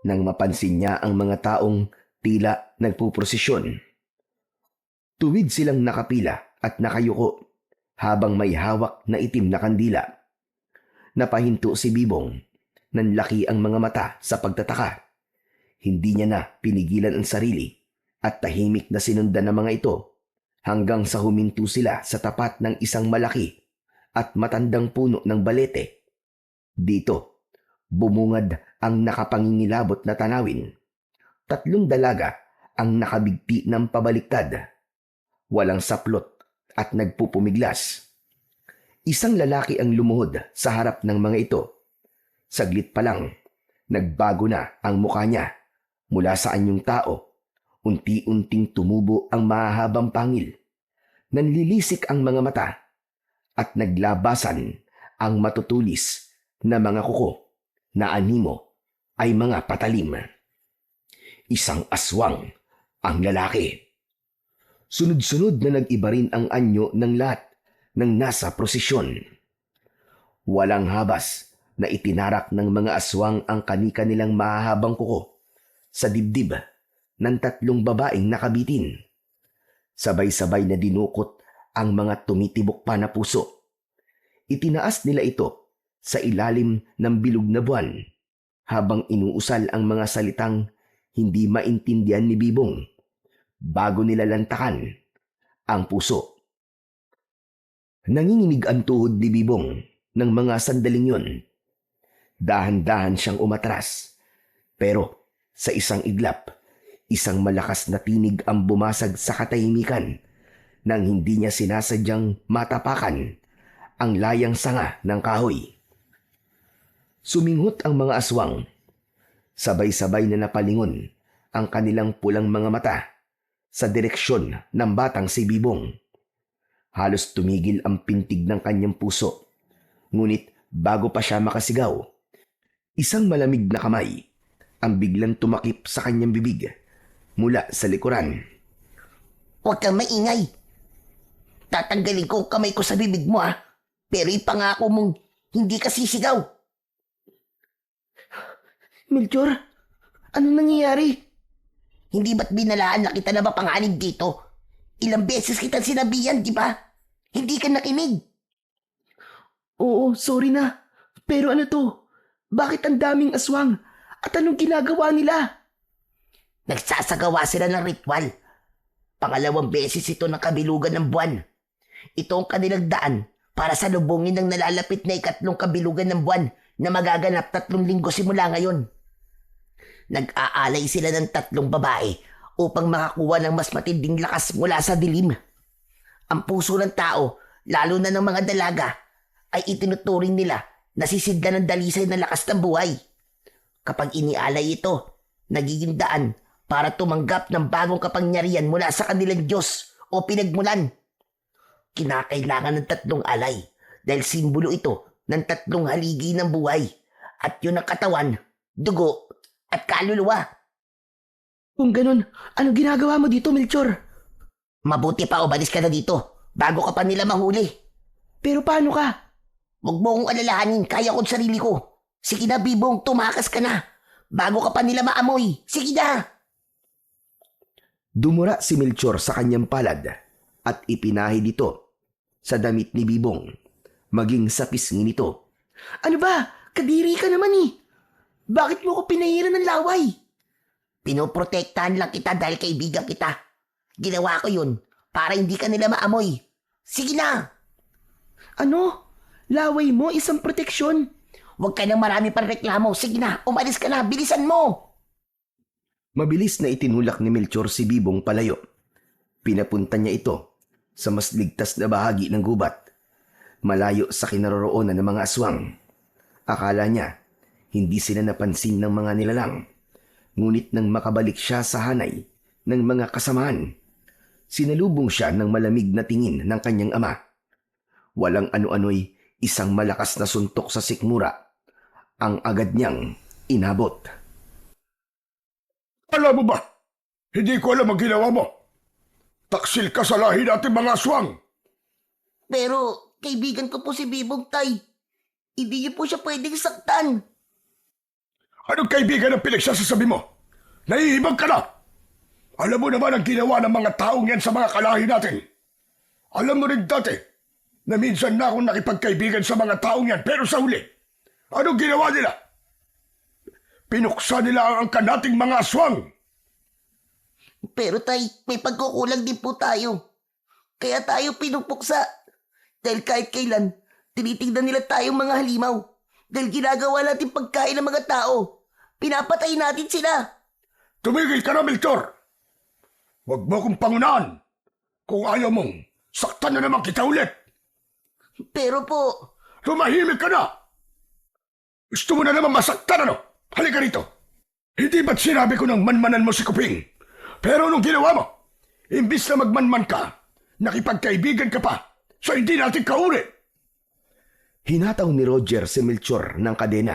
nang mapansin niya ang mga taong tila nagpuprosesyon. Tuwid silang nakapila at nakayuko habang may hawak na itim na kandila. Napahinto si Bibong. Nanlaki ang mga mata sa pagtataka. Hindi niya na pinigilan ang sarili at tahimik na sinundan ng mga ito hanggang sa huminto sila sa tapat ng isang malaki at matandang puno ng balete. Dito, bumungad ang nakapangingilabot na tanawin. 3 dalaga ang nakabigti ng pabaliktad. Walang saplot at nagpupumiglas. Isang lalaki ang lumuhod sa harap ng mga ito. Saglit pa lang, nagbago na ang mukha niya. Mula sa anyong tao, unti-unting tumubo ang mahahabang pangil. Nanlilisik ang mga mata at naglabasan ang matutulis na mga kuko na animo ay mga patalim. Isang aswang ang lalaki. Sunod-sunod na nag-iba rin ang anyo ng lahat ng nasa prosesyon. Walang habas na itinarak ng mga aswang ang kanika nilang mahahabang kuko sa dibdib ng 3 babaeng nakabitin. Sabay-sabay na dinukot ang mga tumitibok pa na puso. Itinaas nila ito sa ilalim ng bilog na buwan habang inuusal ang mga salitang hindi maintindihan ni Bibong bago nila lantakan ang puso. Nanginginig ang tuhod ni Bibong ng mga sandaling yun. Dahan-dahan siyang umatras. Pero sa isang iglap, isang malakas na tinig ang bumasag sa katahimikan nang hindi niya sinasadyang matapakan ang layang sanga ng kahoy. Suminghot ang mga aswang. Sabay-sabay na napalingon ang kanilang pulang mga mata sa direksyon ng batang si Bibong. Halos tumigil ang pintig ng kanyang puso. Ngunit bago pa siya makasigaw, isang malamig na kamay ang biglang tumakip sa kanyang bibig mula sa likuran. Huwag kang maingay. Tatanggalin ko ang kamay ko sa bibig mo Pero ipangako mong hindi ka sisigaw. Melchor, ano nangyayari? Hindi ba't binalaan na kita na mapanganib dito? Ilang beses kitang sinabihan, di ba? Hindi ka nakinig. Oo, sorry na. Pero ano to? Bakit ang daming aswang? At anong ginagawa nila? Nagsasagawa sila ng ritual. 2 beses ito ng kabilugan ng buwan. Ito ang kanilang daan para salubungin ng nalalapit na 3 kabilugan ng buwan na magaganap 3 linggo simula ngayon. Nag-aalay sila ng 3 babae upang makakuha ng mas matinding lakas mula sa dilim. Ang puso ng tao, lalo na ng mga dalaga, ay itinuturing nila na sisidla ng dalisay ng lakas ng buhay. Kapag inialay ito, nagiging daan para tumanggap ng bagong kapangyarihan mula sa kanilang Diyos o pinagmulan. Kinakailangan ng 3 alay dahil simbolo ito ng 3 haligi ng buhay at yun ang katawan, dugo at kaluluwa. Kung ganun, ano ginagawa mo dito, Melchor? Mabuti pa umalis ka na dito bago ka pa nila mahuli. Pero paano ka? Huwag mo akong alalahanin, kaya ko't sarili ko. Sige na, Bibong, tumakas ka na. Bago ka pa nila maamoy. Sige na! Dumura si Melchor sa kanyang palad at ipinahid ito sa damit ni Bibong, maging sa pisngi nito. Ano ba? Kadiri ka naman Bakit mo ko pinahiran ng laway? Pinoprotektahan lang kita dahil kaibigan kita. Ginawa ko yun para hindi ka nila maamoy. Sige na! Ano? Laway mo, isang proteksyon. Huwag ka nang marami pang reklamo. Sige na, umalis ka na. Bilisan mo! Mabilis na itinulak ni Melchor si Bibong palayo. Pinapunta niya ito sa mas ligtas na bahagi ng gubat, malayo sa kinaroroonan ng mga aswang. Akala niya, hindi sila napansin ng mga nilalang. Ngunit nang makabalik siya sa hanay ng mga kasamahan, sinalubong siya ng malamig na tingin ng kanyang ama. Walang ano-ano'y isang malakas na suntok sa sikmura ang agad niyang inabot. Alam mo ba, hindi ko alam ang ginawa mo. Taksil ka sa lahi natin mga aswang. Pero kaibigan ko po si Bibong, Tay. Hindi niyo po siya pwedeng saktan. Anong kaibigan ang pinagsasasabi mo? Nahihibag ka na! Alam mo naman ang ginawa ng mga taong yan sa mga kalahi natin. Alam mo rin dati na minsan na akong nakipagkaibigan sa mga taong yan, pero sa huli, anong ginawa nila? Pinuksa nila ang angkan nating mga aswang. Pero Tay, may pagkukulang din po tayo. Kaya tayo pinupuksa. Dahil kahit kailan, tinitignan nila tayong mga halimaw. Dahil ginagawa natin pagkain ng mga tao. Pinapatay natin sila. Tumigil ka na, Melchor! Huwag mo akong pangunahan. Kung ayaw mong, saktan na naman kita ulit. Pero po, Tumahimik ka na! Gusto mo na naman masaktan, ano? Halika rito. Hindi ba't sinabi ko nang manmanan mo si Kuping? Pero nung ginawa mo, imbis na magmanman ka, nakipagkaibigan ka pa, so hindi natin kauli. Hinataw ni Roger si Melchor ng kadena.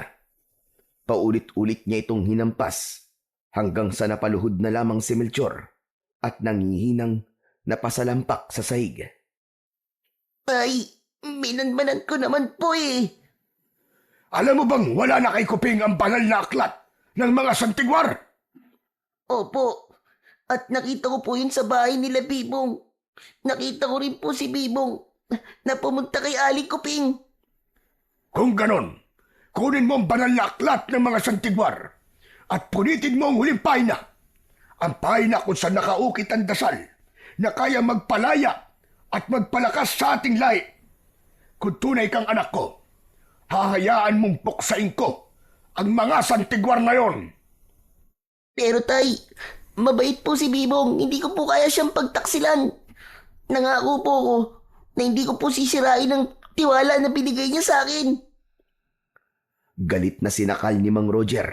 Paulit-ulit niya itong hinampas hanggang sa napaluhod na lamang si Melchor at nangihinang napasalampak sa sahig. Tay, minanmanan ko naman po eh. Alam mo bang wala na kay Kuping ang banal na aklat ng mga santigwar? Opo, at nakita ko po yun sa bahay nila Bibong. Nakita ko rin po si Bibong na pumunta kay Aling Kuping. Kung ganon, kunin mo ang banal na aklat ng mga santigwar at punitin mo ang huling pahina. Ang pahina kung saan nakaukit ang dasal na kaya magpalaya at magpalakas sa ating lahi. Kung tunay kang anak ko, hahayaan mong puksain ko ang mga santigwar na yon. Pero Tay, mabait po si Bibong. Hindi ko po kaya siyang pagtaksilan. Nangako po ko na hindi ko po sisirain ang tiwala na binigay niya sa akin. Galit na sinakal ni Mang Roger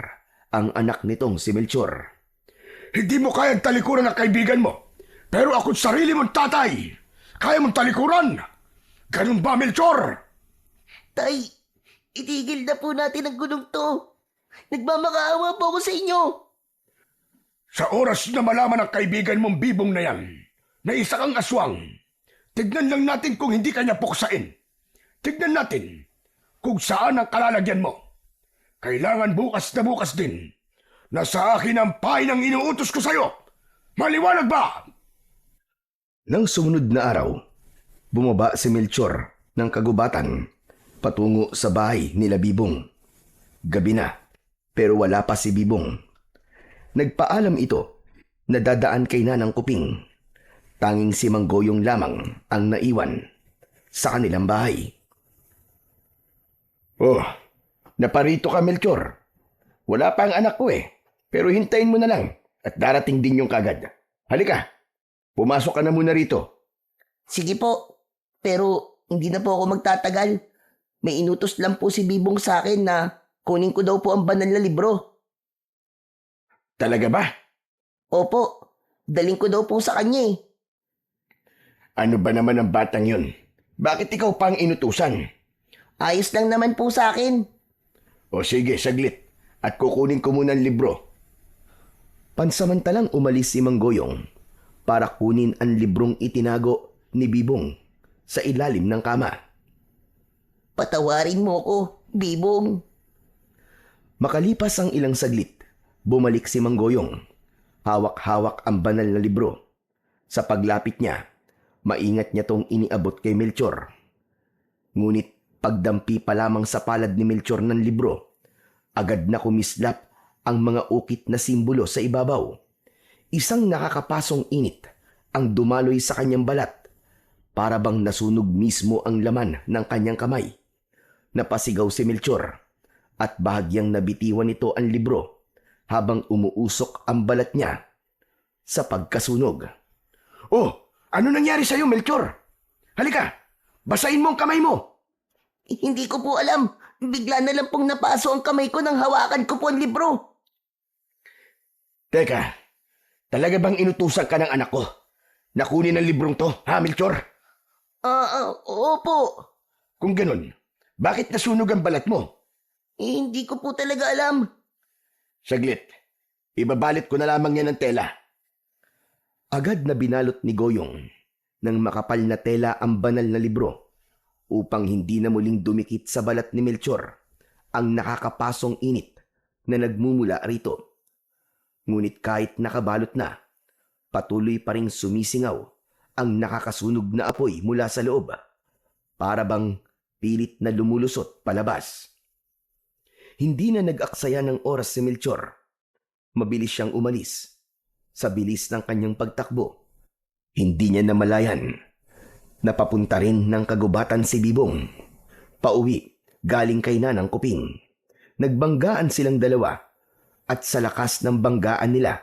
ang anak nitong si Melchor. Hindi mo kayang talikuran ang kaibigan mo, pero ako't sarili mong tatay. Kaya mong talikuran? Ganun ba, Melchor? Tay, itigil na po natin ang gulong to. Nagmamakaawa po ako sa inyo. Sa oras na malaman ang kaibigan mong Bibong na yan, na isa kang aswang, tignan lang natin kung hindi kanya puksain. Tignan natin kung saan ang kalalagyan mo. Kailangan bukas na bukas din na sa akin ang pahinang inuutos ko sa'yo. Maliwanag ba? Nang sumunod na araw, bumaba si Melchor ng kagubatan patungo sa bahay nila Bibong. Gabi na, pero wala pa si Bibong. Nagpaalam ito na dadaan kay Nanang Kuping. Tanging si Manggoyong lamang ang naiwan sa kanilang bahay. Oh, naparito ka, Melchor. Wala pa ang anak ko eh. Pero hintayin mo na lang at darating din yung kagad. Halika, pumasok ka na muna rito. Sige po, pero hindi na po ako magtatagal. May inutos lang po si Bibong sa akin na kunin ko daw po ang banal na libro. Talaga ba? Opo, daling ko daw po sa kanya eh. Ano ba naman ang batang yun? Bakit ikaw pang inutusan? Ayos lang naman po sa akin. O sige, saglit. At kukunin ko muna ang libro. Pansamantalang umalis si Manggoyong para kunin ang librong itinago ni Bibong sa ilalim ng kama. Patawarin mo ko, Bibong. Makalipas ang ilang saglit, bumalik si Manggoyong. Hawak-hawak ang banal na libro. Sa paglapit niya, maingat niya tong iniabot kay Melchor. Ngunit pagdampi pa lamang sa palad ni Melchor ng libro, agad na kumislap ang mga ukit na simbolo sa ibabaw. Isang nakakapasong init ang dumaloy sa kanyang balat. Para bang nasunog mismo ang laman ng kanyang kamay. Napasigaw si Melchor at bahagyang nabitiwan nito ang libro habang umuusok ang balat niya sa pagkasunog. Oh, ano nangyari sa'yo, Melchor? Halika, basahin mo ang kamay mo. Hindi ko po alam. Bigla na lang pong napaso ang kamay ko nang hawakan ko po ang libro. Teka, talaga bang inutusan ka ng anak ko na kunin ang librong to, ha, Melchor? Opo. Kung ganun, bakit nasunog ang balat mo? Hindi ko po talaga alam. Saglit. Ibabalit ko na lamang yan ng tela. Agad na binalot ni Goyong ng makapal na tela ang banal na libro upang hindi na muling dumikit sa balat ni Melchor ang nakakapasong init na nagmumula rito. Ngunit kahit nakabalot na, patuloy pa ring sumisingaw ang nakakasunog na apoy mula sa loob, para bang pilit na lumulusot palabas. Hindi na nag-aksaya ng oras si Melchor. Mabilis siyang umalis. Sa bilis ng kanyang pagtakbo, hindi niya namalayan. Napapunta rin ng kagubatan si Bibong. Pauwi, galing kay Nanang Kuping. Nagbanggaan silang dalawa at sa lakas ng banggaan nila,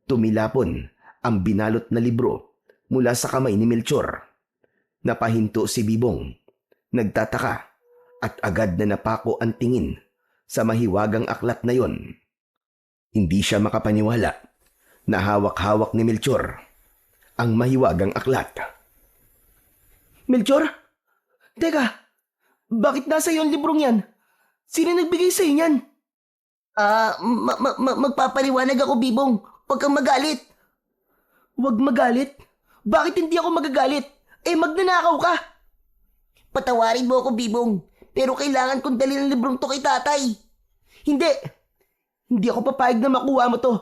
tumilapon ang binalot na libro mula sa kamay ni Melchor. Napahinto si Bibong. Nagtataka at agad na napako ang tingin sa mahiwagang aklat na yon. Hindi siya makapaniwala na hawak-hawak ni Melchor ang mahiwagang aklat. Melchor? Teka, bakit nasa iyo ang librong yan? Sino nagbigay sa iyo yan? Magpapaliwanag ako, Bibong. Huwag kang magalit. Huwag magalit? Bakit hindi ako magagalit? Magnanakaw ka! Patawarin mo ako, Bibong. Pero kailangan kong dalhin ang librong to kay tatay. Hindi! Hindi ako papayag na makuha mo to.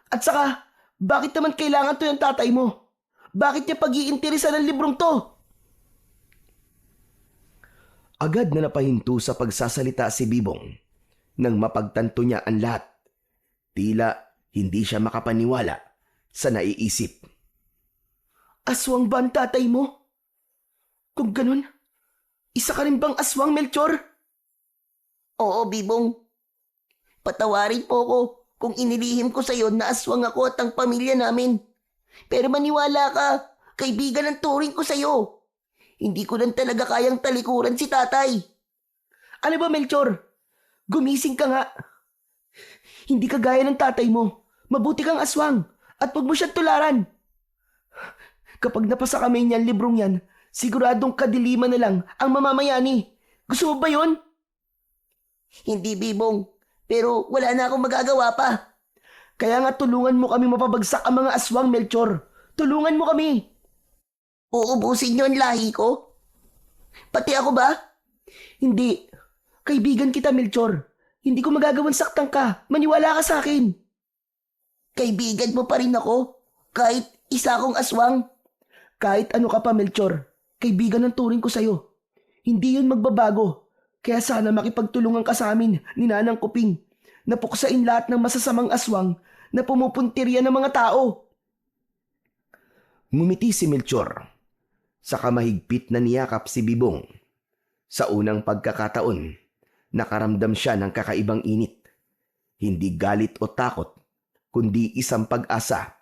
At saka, bakit naman kailangan to yung tatay mo? Bakit niya pag-iinteresan ng librong to? Agad na napahinto sa pagsasalita si Bibong nang mapagtanto niya ang lahat. Tila hindi siya makapaniwala sa naiisip. Aswang ba ang tatay mo? Kung ganun, isa ka rin bang aswang, Melchor? Oo, Bibong. Patawarin po ko kung inilihim ko sa'yo na aswang ako at ang pamilya namin. Pero maniwala ka, kaibigan ang turing ko sa'yo. Hindi ko lang talaga kayang talikuran si tatay. Ano ba, Melchor? Gumising ka nga. Hindi ka gaya ng tatay mo. Mabuti kang aswang at huwag mo siyang tularan. Kapag napasa kami niyan librong yan, siguradong kadiliman na lang ang mamamayani. Gusto mo ba yun? Hindi, Bibong. Pero wala na akong magagawa pa. Kaya nga tulungan mo kami mapabagsak ang mga aswang, Melchor. Tulungan mo kami. Uubusin niyo ang lahi ko? Pati ako ba? Hindi. Kaibigan kita, Melchor. Hindi ko magagawang saktan ka. Maniwala ka sa akin. Kaibigan mo pa rin ako? Kahit isa akong aswang? Kahit ano ka pa, Melchor. Kaibigan ang turing ko sa'yo. Hindi yun magbabago. Kaya sana makipagtulungan ka sa amin ni Nanang Kuping na puksain lahat ng masasamang aswang na pumupuntirya ng mga tao. Ngumiti si Melchor. Saka mahigpit na niyakap si Bibong. Sa unang pagkakataon, nakaramdam siya ng kakaibang init. Hindi galit o takot, kundi isang pag-asa.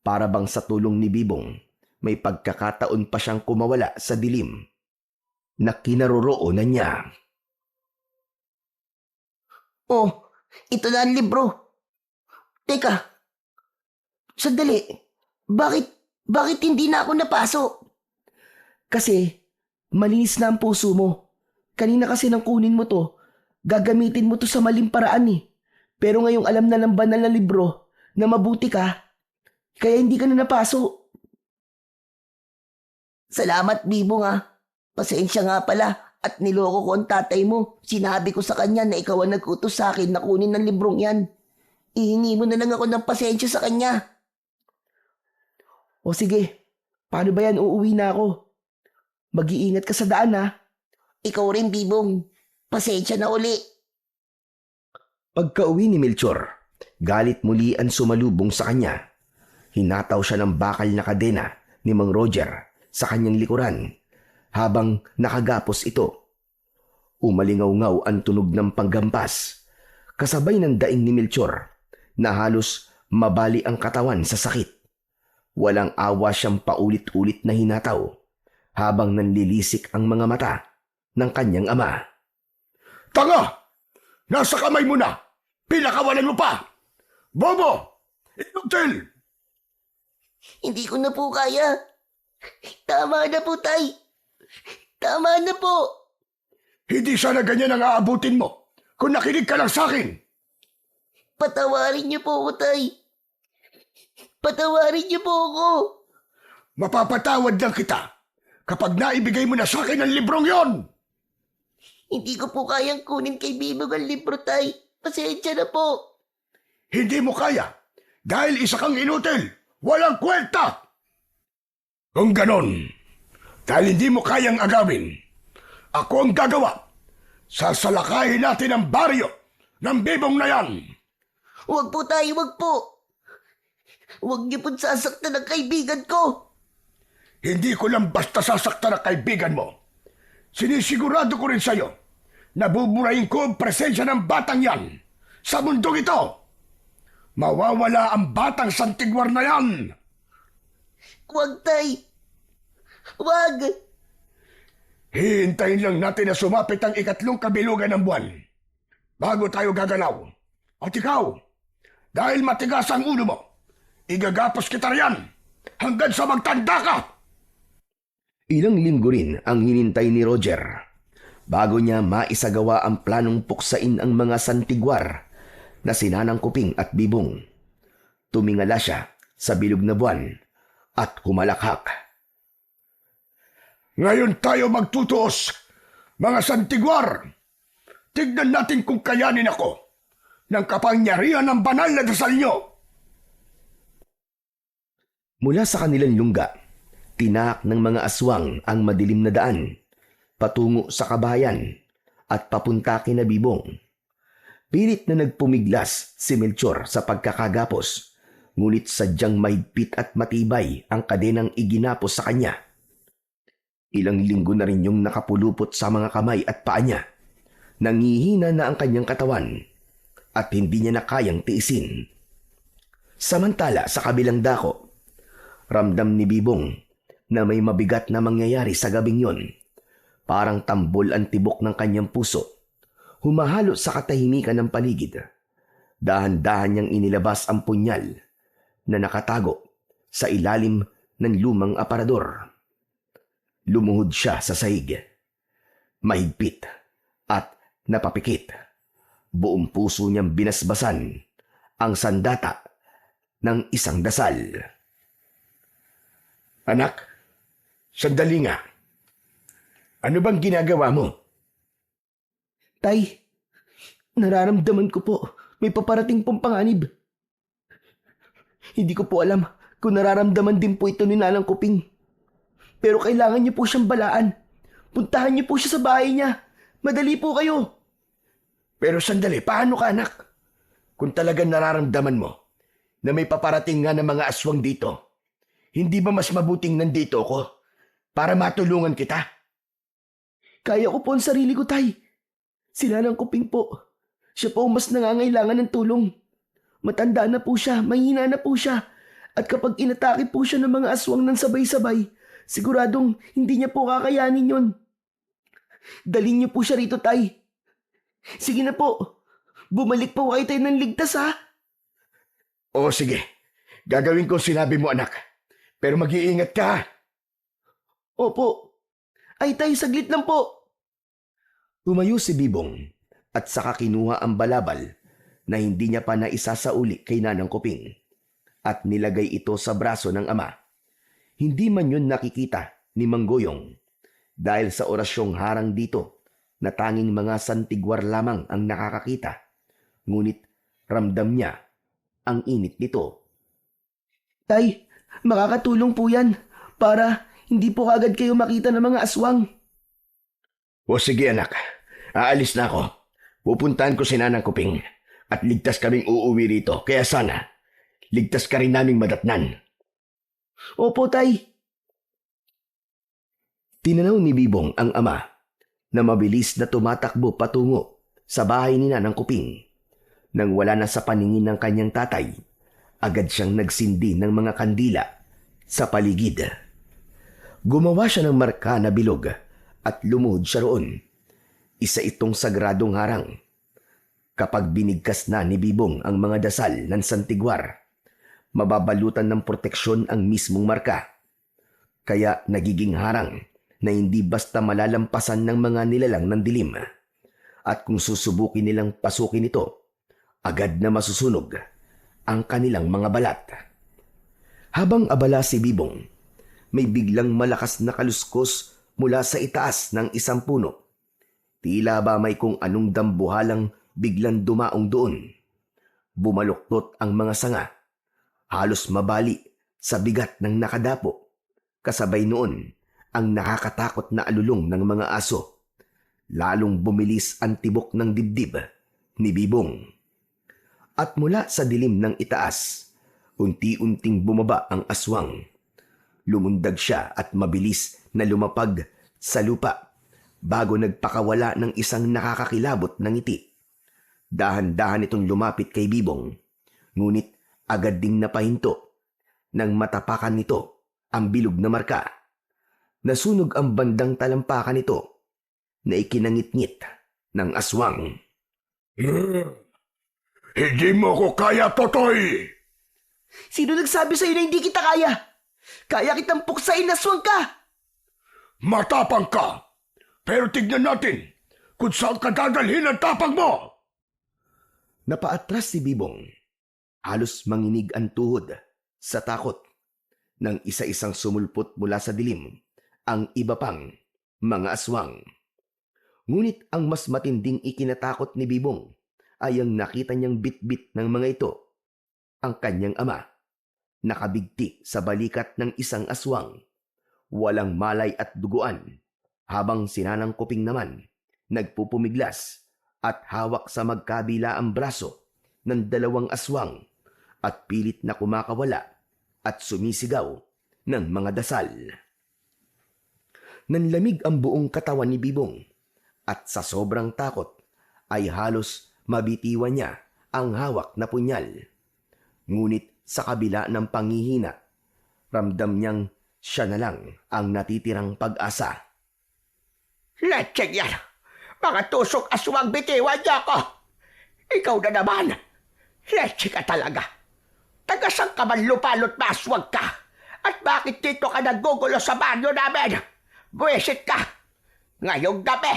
Para bang sa tulong ni Bibong, may pagkakataon pa siyang kumawala sa dilim na kinaroroonan niya. Oh, ito na ang libro. Teka, sandali. Bakit hindi na ako napaso? Kasi malinis na ang puso mo. Kanina kasi nang kunin mo to, gagamitin mo to sa maling paraan eh. Pero ngayong alam na ng banal na libro na mabuti ka, kaya hindi ka na napaso. Salamat, Bibong ah. Pasensya nga pala at niloko ko ang tatay mo. Sinabi ko sa kanya na ikaw ang nag-utos sa akin na kunin ang librong yan. Ihingi mo na lang ako ng pasensya sa kanya. O sige, paano ba yan? Uuwi na ako. Mag-iingat ka sa daan ha. Ikaw rin, Bibong. Pasensya na uli. Pagka-uwi ni Melchor, galit muli ang sumalubong sa kanya. Hinataw siya ng bakal na kadena ni Mang Roger sa kanyang likuran habang nakagapos ito. Umalingaw-ngaw ang tunog ng panggampas, kasabay ng daing ni Melchor na halos mabali ang katawan sa sakit. Walang awa siyang paulit-ulit na hinataw habang nanlilisik ang mga mata ng kanyang ama. Tanga! Nasa kamay mo na! Pinakawalan mo pa! Bobo! Inutil! Hindi ko na po kaya. Tama na po, tay. Tama na po. Hindi sana ganyan ang aabutin mo. kung nakinig ka lang sa akin. Patawarin niyo po ako, Tay. Patawarin niyo po ako. Mapapatawad lang kita kapag naibigay mo na sa akin ang librong yon. Hindi ko po kayang kunin kay Bibong ang libro, Tay. Pasensya na po. Hindi mo kaya dahil isa kang inutil. Walang kwenta. Kung ganon, dahil hindi mo kayang agawin, ako ang gagawa. Sasalakayin natin ang baryo ng Bibong na yan. Huwag po, Tay, huwag po. Huwag niyo po sasaktan ang kaibigan ko. Hindi ko lang basta sasaktan ang kaibigan mo. Sinisigurado ko rin sa'yo na buburahin ko ang presensya ng batang yan sa mundong ito. Mawawala ang batang Santigwar na yan. Huwag, Tay. Huwag. Hihintayin lang natin na sumapit ang ikatlong kabilugan ng buwan bago tayo gagalaw. At ikaw, dahil matigas ang ulo mo, igagapos kita riyan hanggang sa magtanda ka. Ilang linggo rin ang hinintay ni Roger bago niya maisagawa ang planong puksain ang mga Santigwar na sina Nanang Kuping at Bibong. Tumingala siya sa bilog na buwan at humalakhak. Ngayon tayo magtutuos, mga Santigwar. Tignan natin kung kayanin ako ng kapangyarihan ng banal na dasal niyo. Mula sa kanilang lungga, tinak ng mga aswang ang madilim na daan patungo sa kabahayan at papunta kina Bibong. Pilit na nagpumiglas si Melchor sa pagkakagapos, ngunit sadyang mahigpit at matibay ang kadenang iginapos sa kanya. Ilang linggo na rin yung nakapulupot sa mga kamay at paa niya. Nangihina na ang kanyang katawan at hindi niya na kayang tiisin. Samantala sa kabilang dako, ramdam ni Bibong na may mabigat na mangyayari sa gabing yon. Parang tambol ang tibok ng kanyang puso. Humahalo sa katahimikan ng paligid. Dahan-dahan niyang inilabas ang punyal na nakatago sa ilalim ng lumang aparador. Lumuhod siya sa sahig. Mahigpit at napapikit. Buong puso niyang binasbasan ang sandata ng isang dasal. Anak, sandali nga. Ano bang ginagawa mo? Tay, nararamdaman ko po, may paparating pong panganib. Hindi ko po alam kung nararamdaman din po ito ni Nanang Kuping. Pero kailangan niyo po siyang balaan. Puntahan niyo po siya sa bahay niya. Madali po kayo. Pero sandali, paano ka anak? Kung talagang nararamdaman mo na may paparating nga ng mga aswang dito, hindi ba mas mabuting nandito ko para matulungan kita? Kaya ko po ang sarili ko, Tay. Si Nanang Kuping po. Siya po ang mas nangangailangan ng tulong. Matanda na po siya, mahina na po siya. At kapag inatake po siya ng mga aswang ng sabay-sabay, siguradong hindi niya po kakayanin yon. Dalhin niyo po siya rito, Tay. Sige na po. Bumalik po kayo tayo ng ligtas, ha? Oo, sige. Gagawin ko sinabi mo, anak. Pero mag-iingat ka, ha? Opo. Ay, Tay, saglit lang po. Tumayo si Bibong at saka kinuha ang balabal na hindi niya pa naisasauli kay Nanang Kuping at nilagay ito sa braso ng ama. Hindi man yun nakikita ni Manggoyong dahil sa orasyong harang dito na tanging mga Santigwar lamang ang nakakakita. Ngunit ramdam niya ang init nito. Tay, makakatulong po yan para hindi po kagad kayo makita ng mga aswang. O sige, anak. Aalis na ako. Pupuntahan ko si Nanang Kuping at ligtas kaming uuwi rito. Kaya sana, ligtas ka rin naming madatnan. Opo, Tay. Tinanaw ni Bibong ang ama na mabilis na tumatakbo patungo sa bahay ni Nanang Kuping. Nang wala na sa paningin ng kanyang tatay, agad siyang nagsindi ng mga kandila sa paligid. Gumawa siya ng marka na bilog at lumuhod siya roon. Isa itong sagradong harang. Kapag binigkas na ni Bibong ang mga dasal ng Santigwar, mababalutan ng proteksyon ang mismong marka. Kaya nagiging harang na hindi basta malalampasan ng mga nilalang ng dilim. At kung susubukin nilang pasukin ito, agad na masusunog ang kanilang mga balat. Habang abala si Bibong, may biglang malakas na kaluskos mula sa itaas ng isang puno. Tila ba may kung anong dambuhalang biglang dumaong doon. Bumaluktot ang mga sanga, halos mabali sa bigat ng nakadapo. Kasabay noon ang nakakatakot na alulong ng mga aso. Lalong bumilis ang tibok ng dibdib ni Bibong. At mula sa dilim ng itaas, unti-unting bumaba ang aswang. Lumundag siya at mabilis na lumapag sa lupa bago nagpakawala ng isang nakakakilabot na ngiti. Dahan-dahan itong lumapit kay Bibong, ngunit agad ding napahinto nang matapakan nito ang bilog na marka. Nasunog ang bandang talampakan nito na ikinangit-ngit ng aswang. Hindi mo ko kaya, Totoy! Sino nagsabi sa'yo na hindi kita kaya? Kaya kitang puksain, aswang ka! Matapang ka! Pero tignan natin kung saan ka dadalhin ang tapang mo! Napaatras si Bibong. Halos manginig ang tuhod sa takot. Nang isa-isang sumulpot mula sa dilim ang iba pang mga aswang. Ngunit ang mas matinding ikinatakot ni Bibong ay ang nakita niyang bit-bit ng mga ito. Ang kanyang ama, nakabigti sa balikat ng isang aswang. Walang malay at duguan, habang sinanang kuping naman, nagpupumiglas at hawak sa magkabila ang braso ng dalawang aswang at pilit na kumakawala at sumisigaw ng mga dasal. Nanlamig ang buong katawan ni Bibong at sa sobrang takot ay halos mabitiwan niya ang hawak na punyal. Ngunit sa kabila ng panghihina, ramdam niyang siya na lang ang natitirang pag-asa. Lecheng yan! Mga tusok aswang bitiwan niya ako! Ikaw na naman! Leche ka talaga! Tagasang ka man lupalot na aswang ka! At bakit dito ka nagugulo sa banyo namin? Buwisit ka! Ngayong gabi,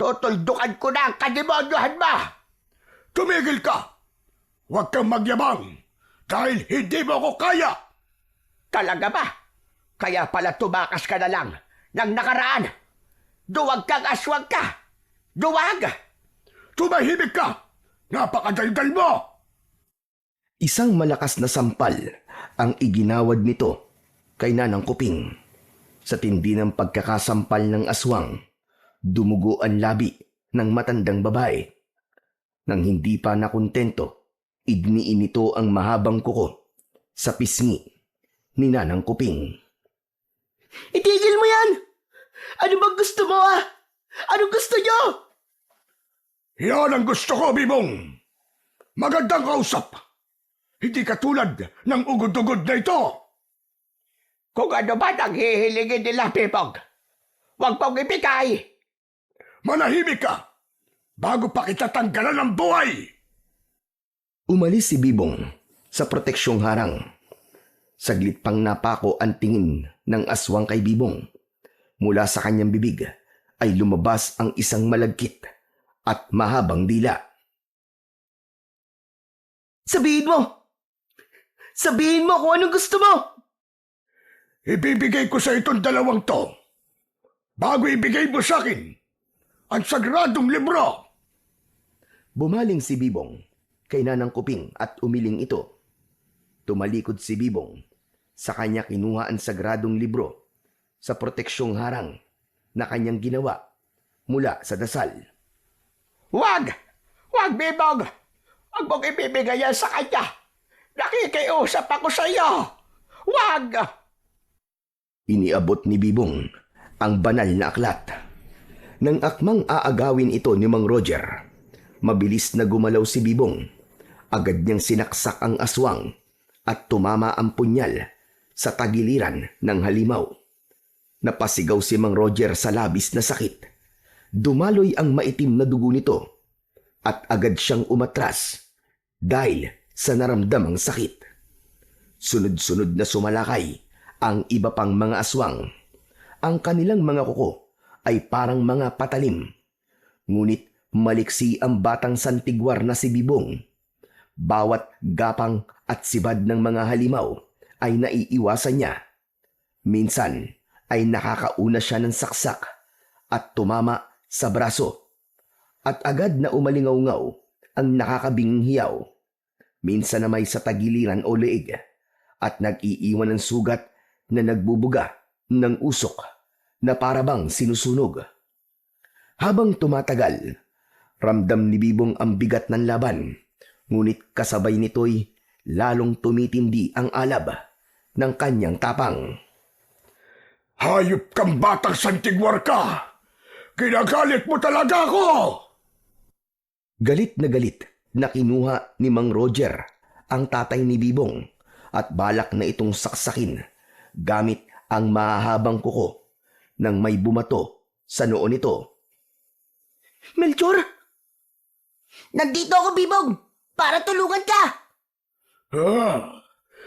tutuldukan ko na ang kademonyohan mo! Tumigil ka! Huwag kang magyabang! Dahil hindi mo ko kaya! Talaga ba? Kaya pala tumakas ka na lang ng nakaraan! Duwag kang aswang ka! Duwag! Tumahimik ka! Napakadaldal mo! Isang malakas na sampal ang iginawad nito kay Nanang Kuping. Sa tindi ng pagkakasampal ng aswang, dumugo ang labi ng matandang babae. Nang hindi pa nakontento, idniin nito ang mahabang kuko sa pisngi ni Nanang Kuping. Itigil mo yan! Ano bang gusto mo, ah? Anong gusto nyo? Yan ang gusto ko, Bibong! Magandang kausap! Hindi katulad ng ugod-ugod na ito! Kung ano ba ang hihilingin nila, Bibong? Huwag mong ibigay! Manahimik ka! Bago pa kita tanggalan ng buhay! Umalis si Bibong sa proteksyong harang. Saglit pang napako ang tingin ng aswang kay Bibong. Mula sa kanyang bibig ay lumabas ang isang malagkit at mahabang dila. Sabihin mo! Sabihin mo kung anong gusto mo! Ibibigay ko sa itong dalawang to bago ibigay mo sa akin ang sagradong libro. Bumaling si Bibong kay Nanang Kuping at umiling ito. Tumalikod si Bibong. Sa kanya kinuha ang sagradong libro sa proteksyong harang na kanyang ginawa mula sa dasal. Wag! Wag, Bibong! Wag mong ibibigay yan sa kanya! Nakikiusap ako sa iyo! Wag! Iniabot ni Bibong ang banal na aklat. Nang akmang aagawin ito ni Mang Roger, mabilis na gumalaw si Bibong. Agad niyang sinaksak ang aswang at tumama ang punyal sa tagiliran ng halimaw. Napasigaw si Mang Roger sa labis na sakit. Dumaloy ang maitim na dugo nito at agad siyang umatras dahil sa naramdamang sakit. Sunod-sunod na sumalakay ang iba pang mga aswang. Ang kanilang mga kuko ay parang mga patalim. Ngunit Maliksi ang batang santigwar na si Bibong. Bawat gapang at sibad ng mga halimaw ay naiiwasan niya. Minsan ay nakakauna siya ng saksak at tumama sa braso. At agad na umalingaw-ngaw ang nakakabinging hiyaw. Minsan na may sa tagiliran o leeg at nag-iiwan ng sugat na nagbubuga ng usok na parabang sinusunog. Habang tumatagal, ramdam ni Bibong ang bigat ng laban, ngunit kasabay nito'y lalong tumitindi ang alab ng kanyang tapang. Hayop kang batang santigwar ka! Kinagalit mo talaga ako! Galit na kinuha ni Mang Roger ang tatay ni Bibong at balak na itong saksakin gamit ang mahahabang kuko nang may bumato sa noo nito. Melchor! Nandito ako, Bibong! Para tulungan ka!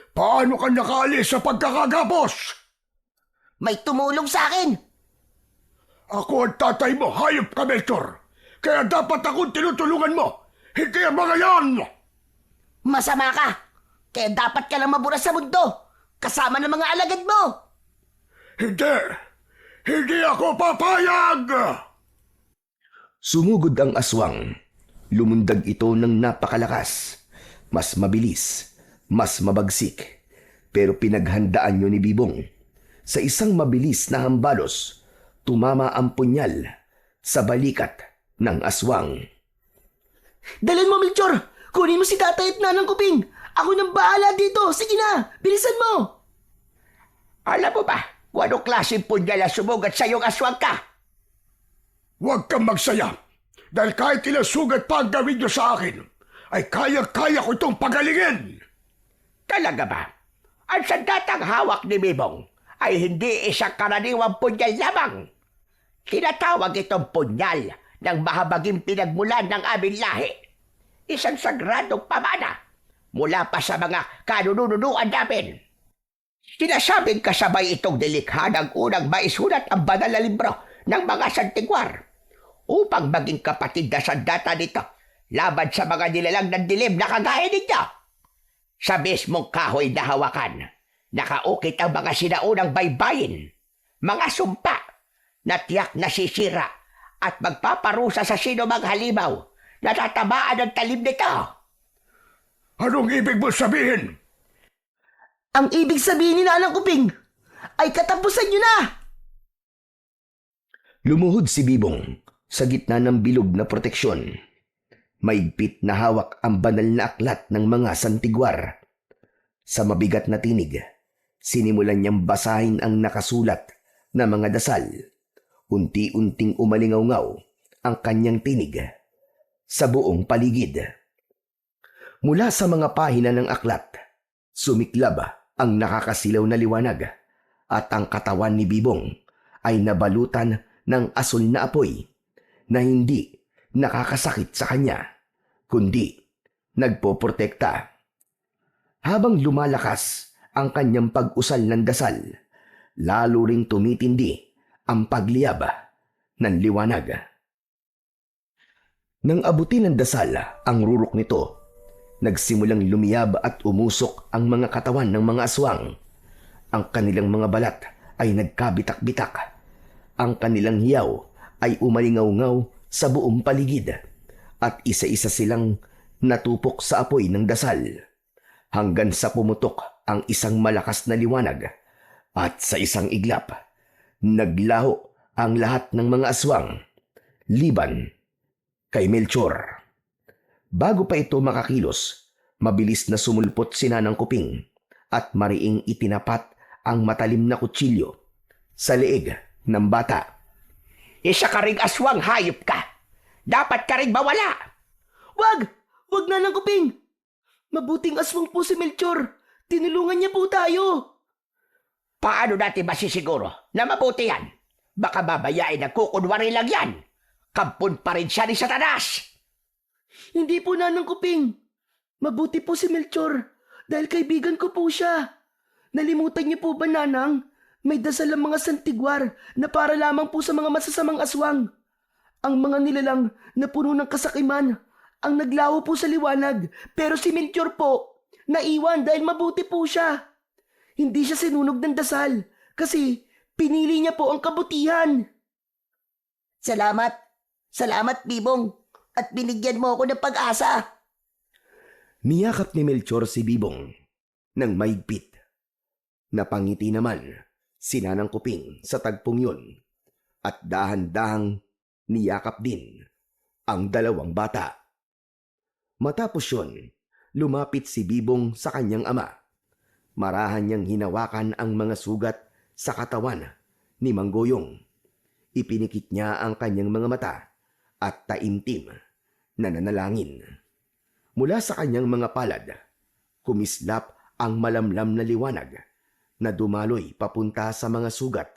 Paano ka nakaalis sa pagkakagapos? May tumulong sa akin! Ako ang tatay mo, hayop ka, Melchor! Kaya dapat akong tinutulungan mo! Hindi ang mga yan! Masama ka! Kaya dapat ka lang mabura sa mundo! Kasama ng mga alagad mo! Hindi! Hindi ako papayag! Sumugod ang aswang. Lumundag ito ng napakalakas. Mas mabilis, mas mabagsik. Pero pinaghandaan niyo ni Bibong. Sa isang mabilis na hambalos, tumama ang punyal sa balikat ng aswang. Dalhin mo, Melchor! Kunin mo si tatay at nanang Kuping! Ako nang bahala dito! Sige na! Bilisan mo! Alam mo ba kung anong klaseng punyal ang sumugat sa iyong aswang ka? Huwag kang magsaya. Dahil kahit ilang sugat pa ang gawin niyo sa akin, ay kaya-kaya ko itong pagalingin. Talaga ba? Ang sandatang hawak ni Bibong ay hindi isang karaniwang punyal lamang. Tinatawag itong punyal ng mahabaging pinagmulan ng aming lahi. Isang sagradong pamana mula pa sa mga kanununuan namin. Sinasabing kasabay itong nilikha ng unang maisulat ang banal na libro ng mga santigwar upang maging kapatid na sandata nito laban sa mga nilalang ng dilim na kagaya ninyo. Sa mismong kahoy na hawakan, nakaukit ang mga sinaunang baybayin, mga sumpa na tiyak na sisira at magpaparusa sa sino mang halimaw na tatamaan ng talim nito. Anong ibig mo sabihin? Ang ibig sabihin ni nanang Kuping ay katapusan niyo na! Lumuhod si Bibong sa gitna ng bilog na proteksyon. Maigpit na hawak ang banal na aklat ng mga santigwar. Sa mabigat na tinig, sinimulan niyang basahin ang nakasulat na mga dasal. Unti-unting umalingaw-ngaw ang kanyang tinig sa buong paligid. Mula sa mga pahina ng aklat, sumiklab ang nakakasilaw na liwanag at ang katawan ni Bibong ay nabalutan ng asul na apoy na hindi nakakasakit sa kanya, kundi nagpoprotekta. Habang lumalakas ang kanyang pag-usal ng dasal, lalo ring tumitindi ang pagliyab ng liwanag. Nang abutin ng dasal ang rurok nito, nagsimulang lumiyab at umusok ang mga katawan ng mga aswang. Ang kanilang mga balat ay nagkabitak-bitak. Ang kanilang hiyaw ay umalingaw-ngaw sa buong paligid at isa-isa silang natupok sa apoy ng dasal hanggang sa pumutok ang isang malakas na liwanag at sa isang iglap, naglaho ang lahat ng mga aswang, liban kay Melchor. Bago pa ito makakilos, mabilis na sumulpot si Nanang Kuping at mariing itinapat ang matalim na kutsilyo sa leeg ng bata. Isa ka ring aswang, hayop ka! Dapat ka ring mawala! Wag! Wag nanang Kuping! Mabuting aswang po si Melchor. Tinulungan niya po tayo. Paano natin masisiguro na mabuti yan? Baka babayain na kukunwari lang yan. Kampon pa rin siya ni Satanas. Hindi po nanang Kuping. Mabuti po si Melchor dahil kaibigan ko po siya. Nalimutan niyo po ba, nanang? May dasal ang mga santigwar na para lamang po sa mga masasamang aswang. Ang mga nilalang na puno ng kasakiman ang naglaho po sa liwanag. Pero si Melchor po, naiwan dahil mabuti po siya. Hindi siya sinunog ng dasal kasi pinili niya po ang kabutihan. Salamat. Salamat, Bibong. At binigyan mo ako ng pag-asa. Niyakap ni Melchor si Bibong ng maigpit. Napangiti naman si Nanang Kuping sa tagpong yun at dahan-dahang niyakap din ang dalawang bata. Matapos yun, lumapit si Bibong sa kanyang ama. Marahan niyang hinawakan ang mga sugat sa katawan ni Manggoyong. Ipinikit niya ang kanyang mga mata at taimtim na nanalangin. Mula sa kanyang mga palad, kumislap ang malamlam na liwanag na dumaloy papunta sa mga sugat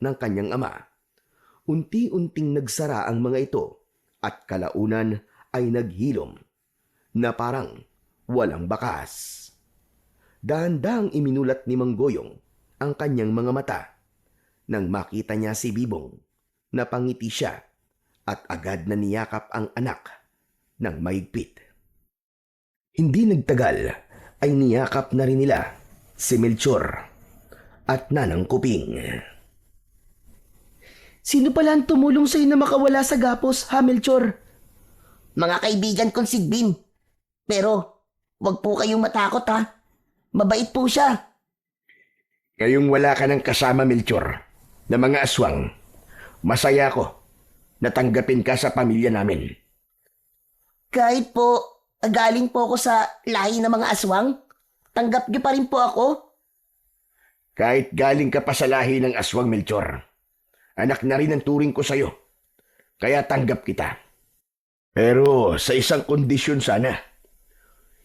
ng kanyang ama. Unti-unting nagsara ang mga ito at kalaunan ay naghilom na parang walang bakas. Dahan-dahang iminulat ni Manggoyong ang kanyang mga mata. Nang makita niya si Bibong, napangiti siya at agad na niyakap ang anak ng maigpit. Hindi nagtagal ay niyakap na rin nila si Melchor at Nanang Kuping. Sino pala ang tumulong sa'yo na makawala sa gapos, ha Melchor? Mga kaibigan kong sigbin. Pero, wag po kayong matakot ha. Mabait po siya. Ngayong wala ka ng kasama, Melchor, na mga aswang, masaya ko na tanggapin ka sa pamilya namin. Kahit po, galing po ako sa lahi ng mga aswang, tanggap niyo pa rin po ako. Kahit galing ka pa sa lahi ng aswang, Melchor, anak na rin ang turing ko sa'yo, kaya tanggap kita. Pero sa isang kondisyon sana,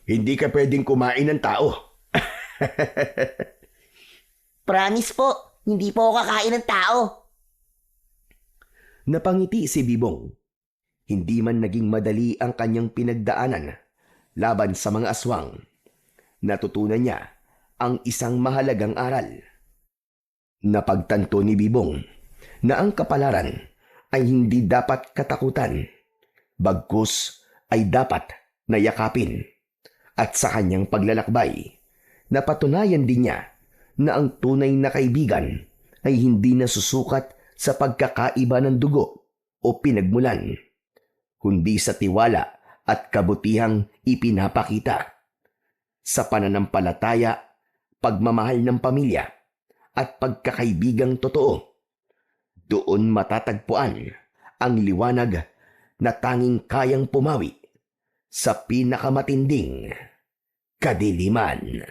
hindi ka pwedeng kumain ng tao. Promise po, hindi po ako kakain ng tao. Napangiti si Bibong. Hindi man naging madali ang kanyang pinagdaanan laban sa mga aswang. Natutunan niya ang isang mahalagang aral. Napagtanto ni Bibong na ang kapalaran ay hindi dapat katakutan, bagkus ay dapat nayakapin. At sa kanyang paglalakbay, napatunayan din niya na ang tunay na kaibigan ay hindi nasusukat sa pagkakaiba ng dugo o pinagmulan, kundi sa tiwala at kabutihang ipinapakita. Sa pananampalataya, pagmamahal ng pamilya, at pagkakaibigang totoo, doon matatagpuan ang liwanag na tanging kayang pumawi sa pinakamatinding kadiliman.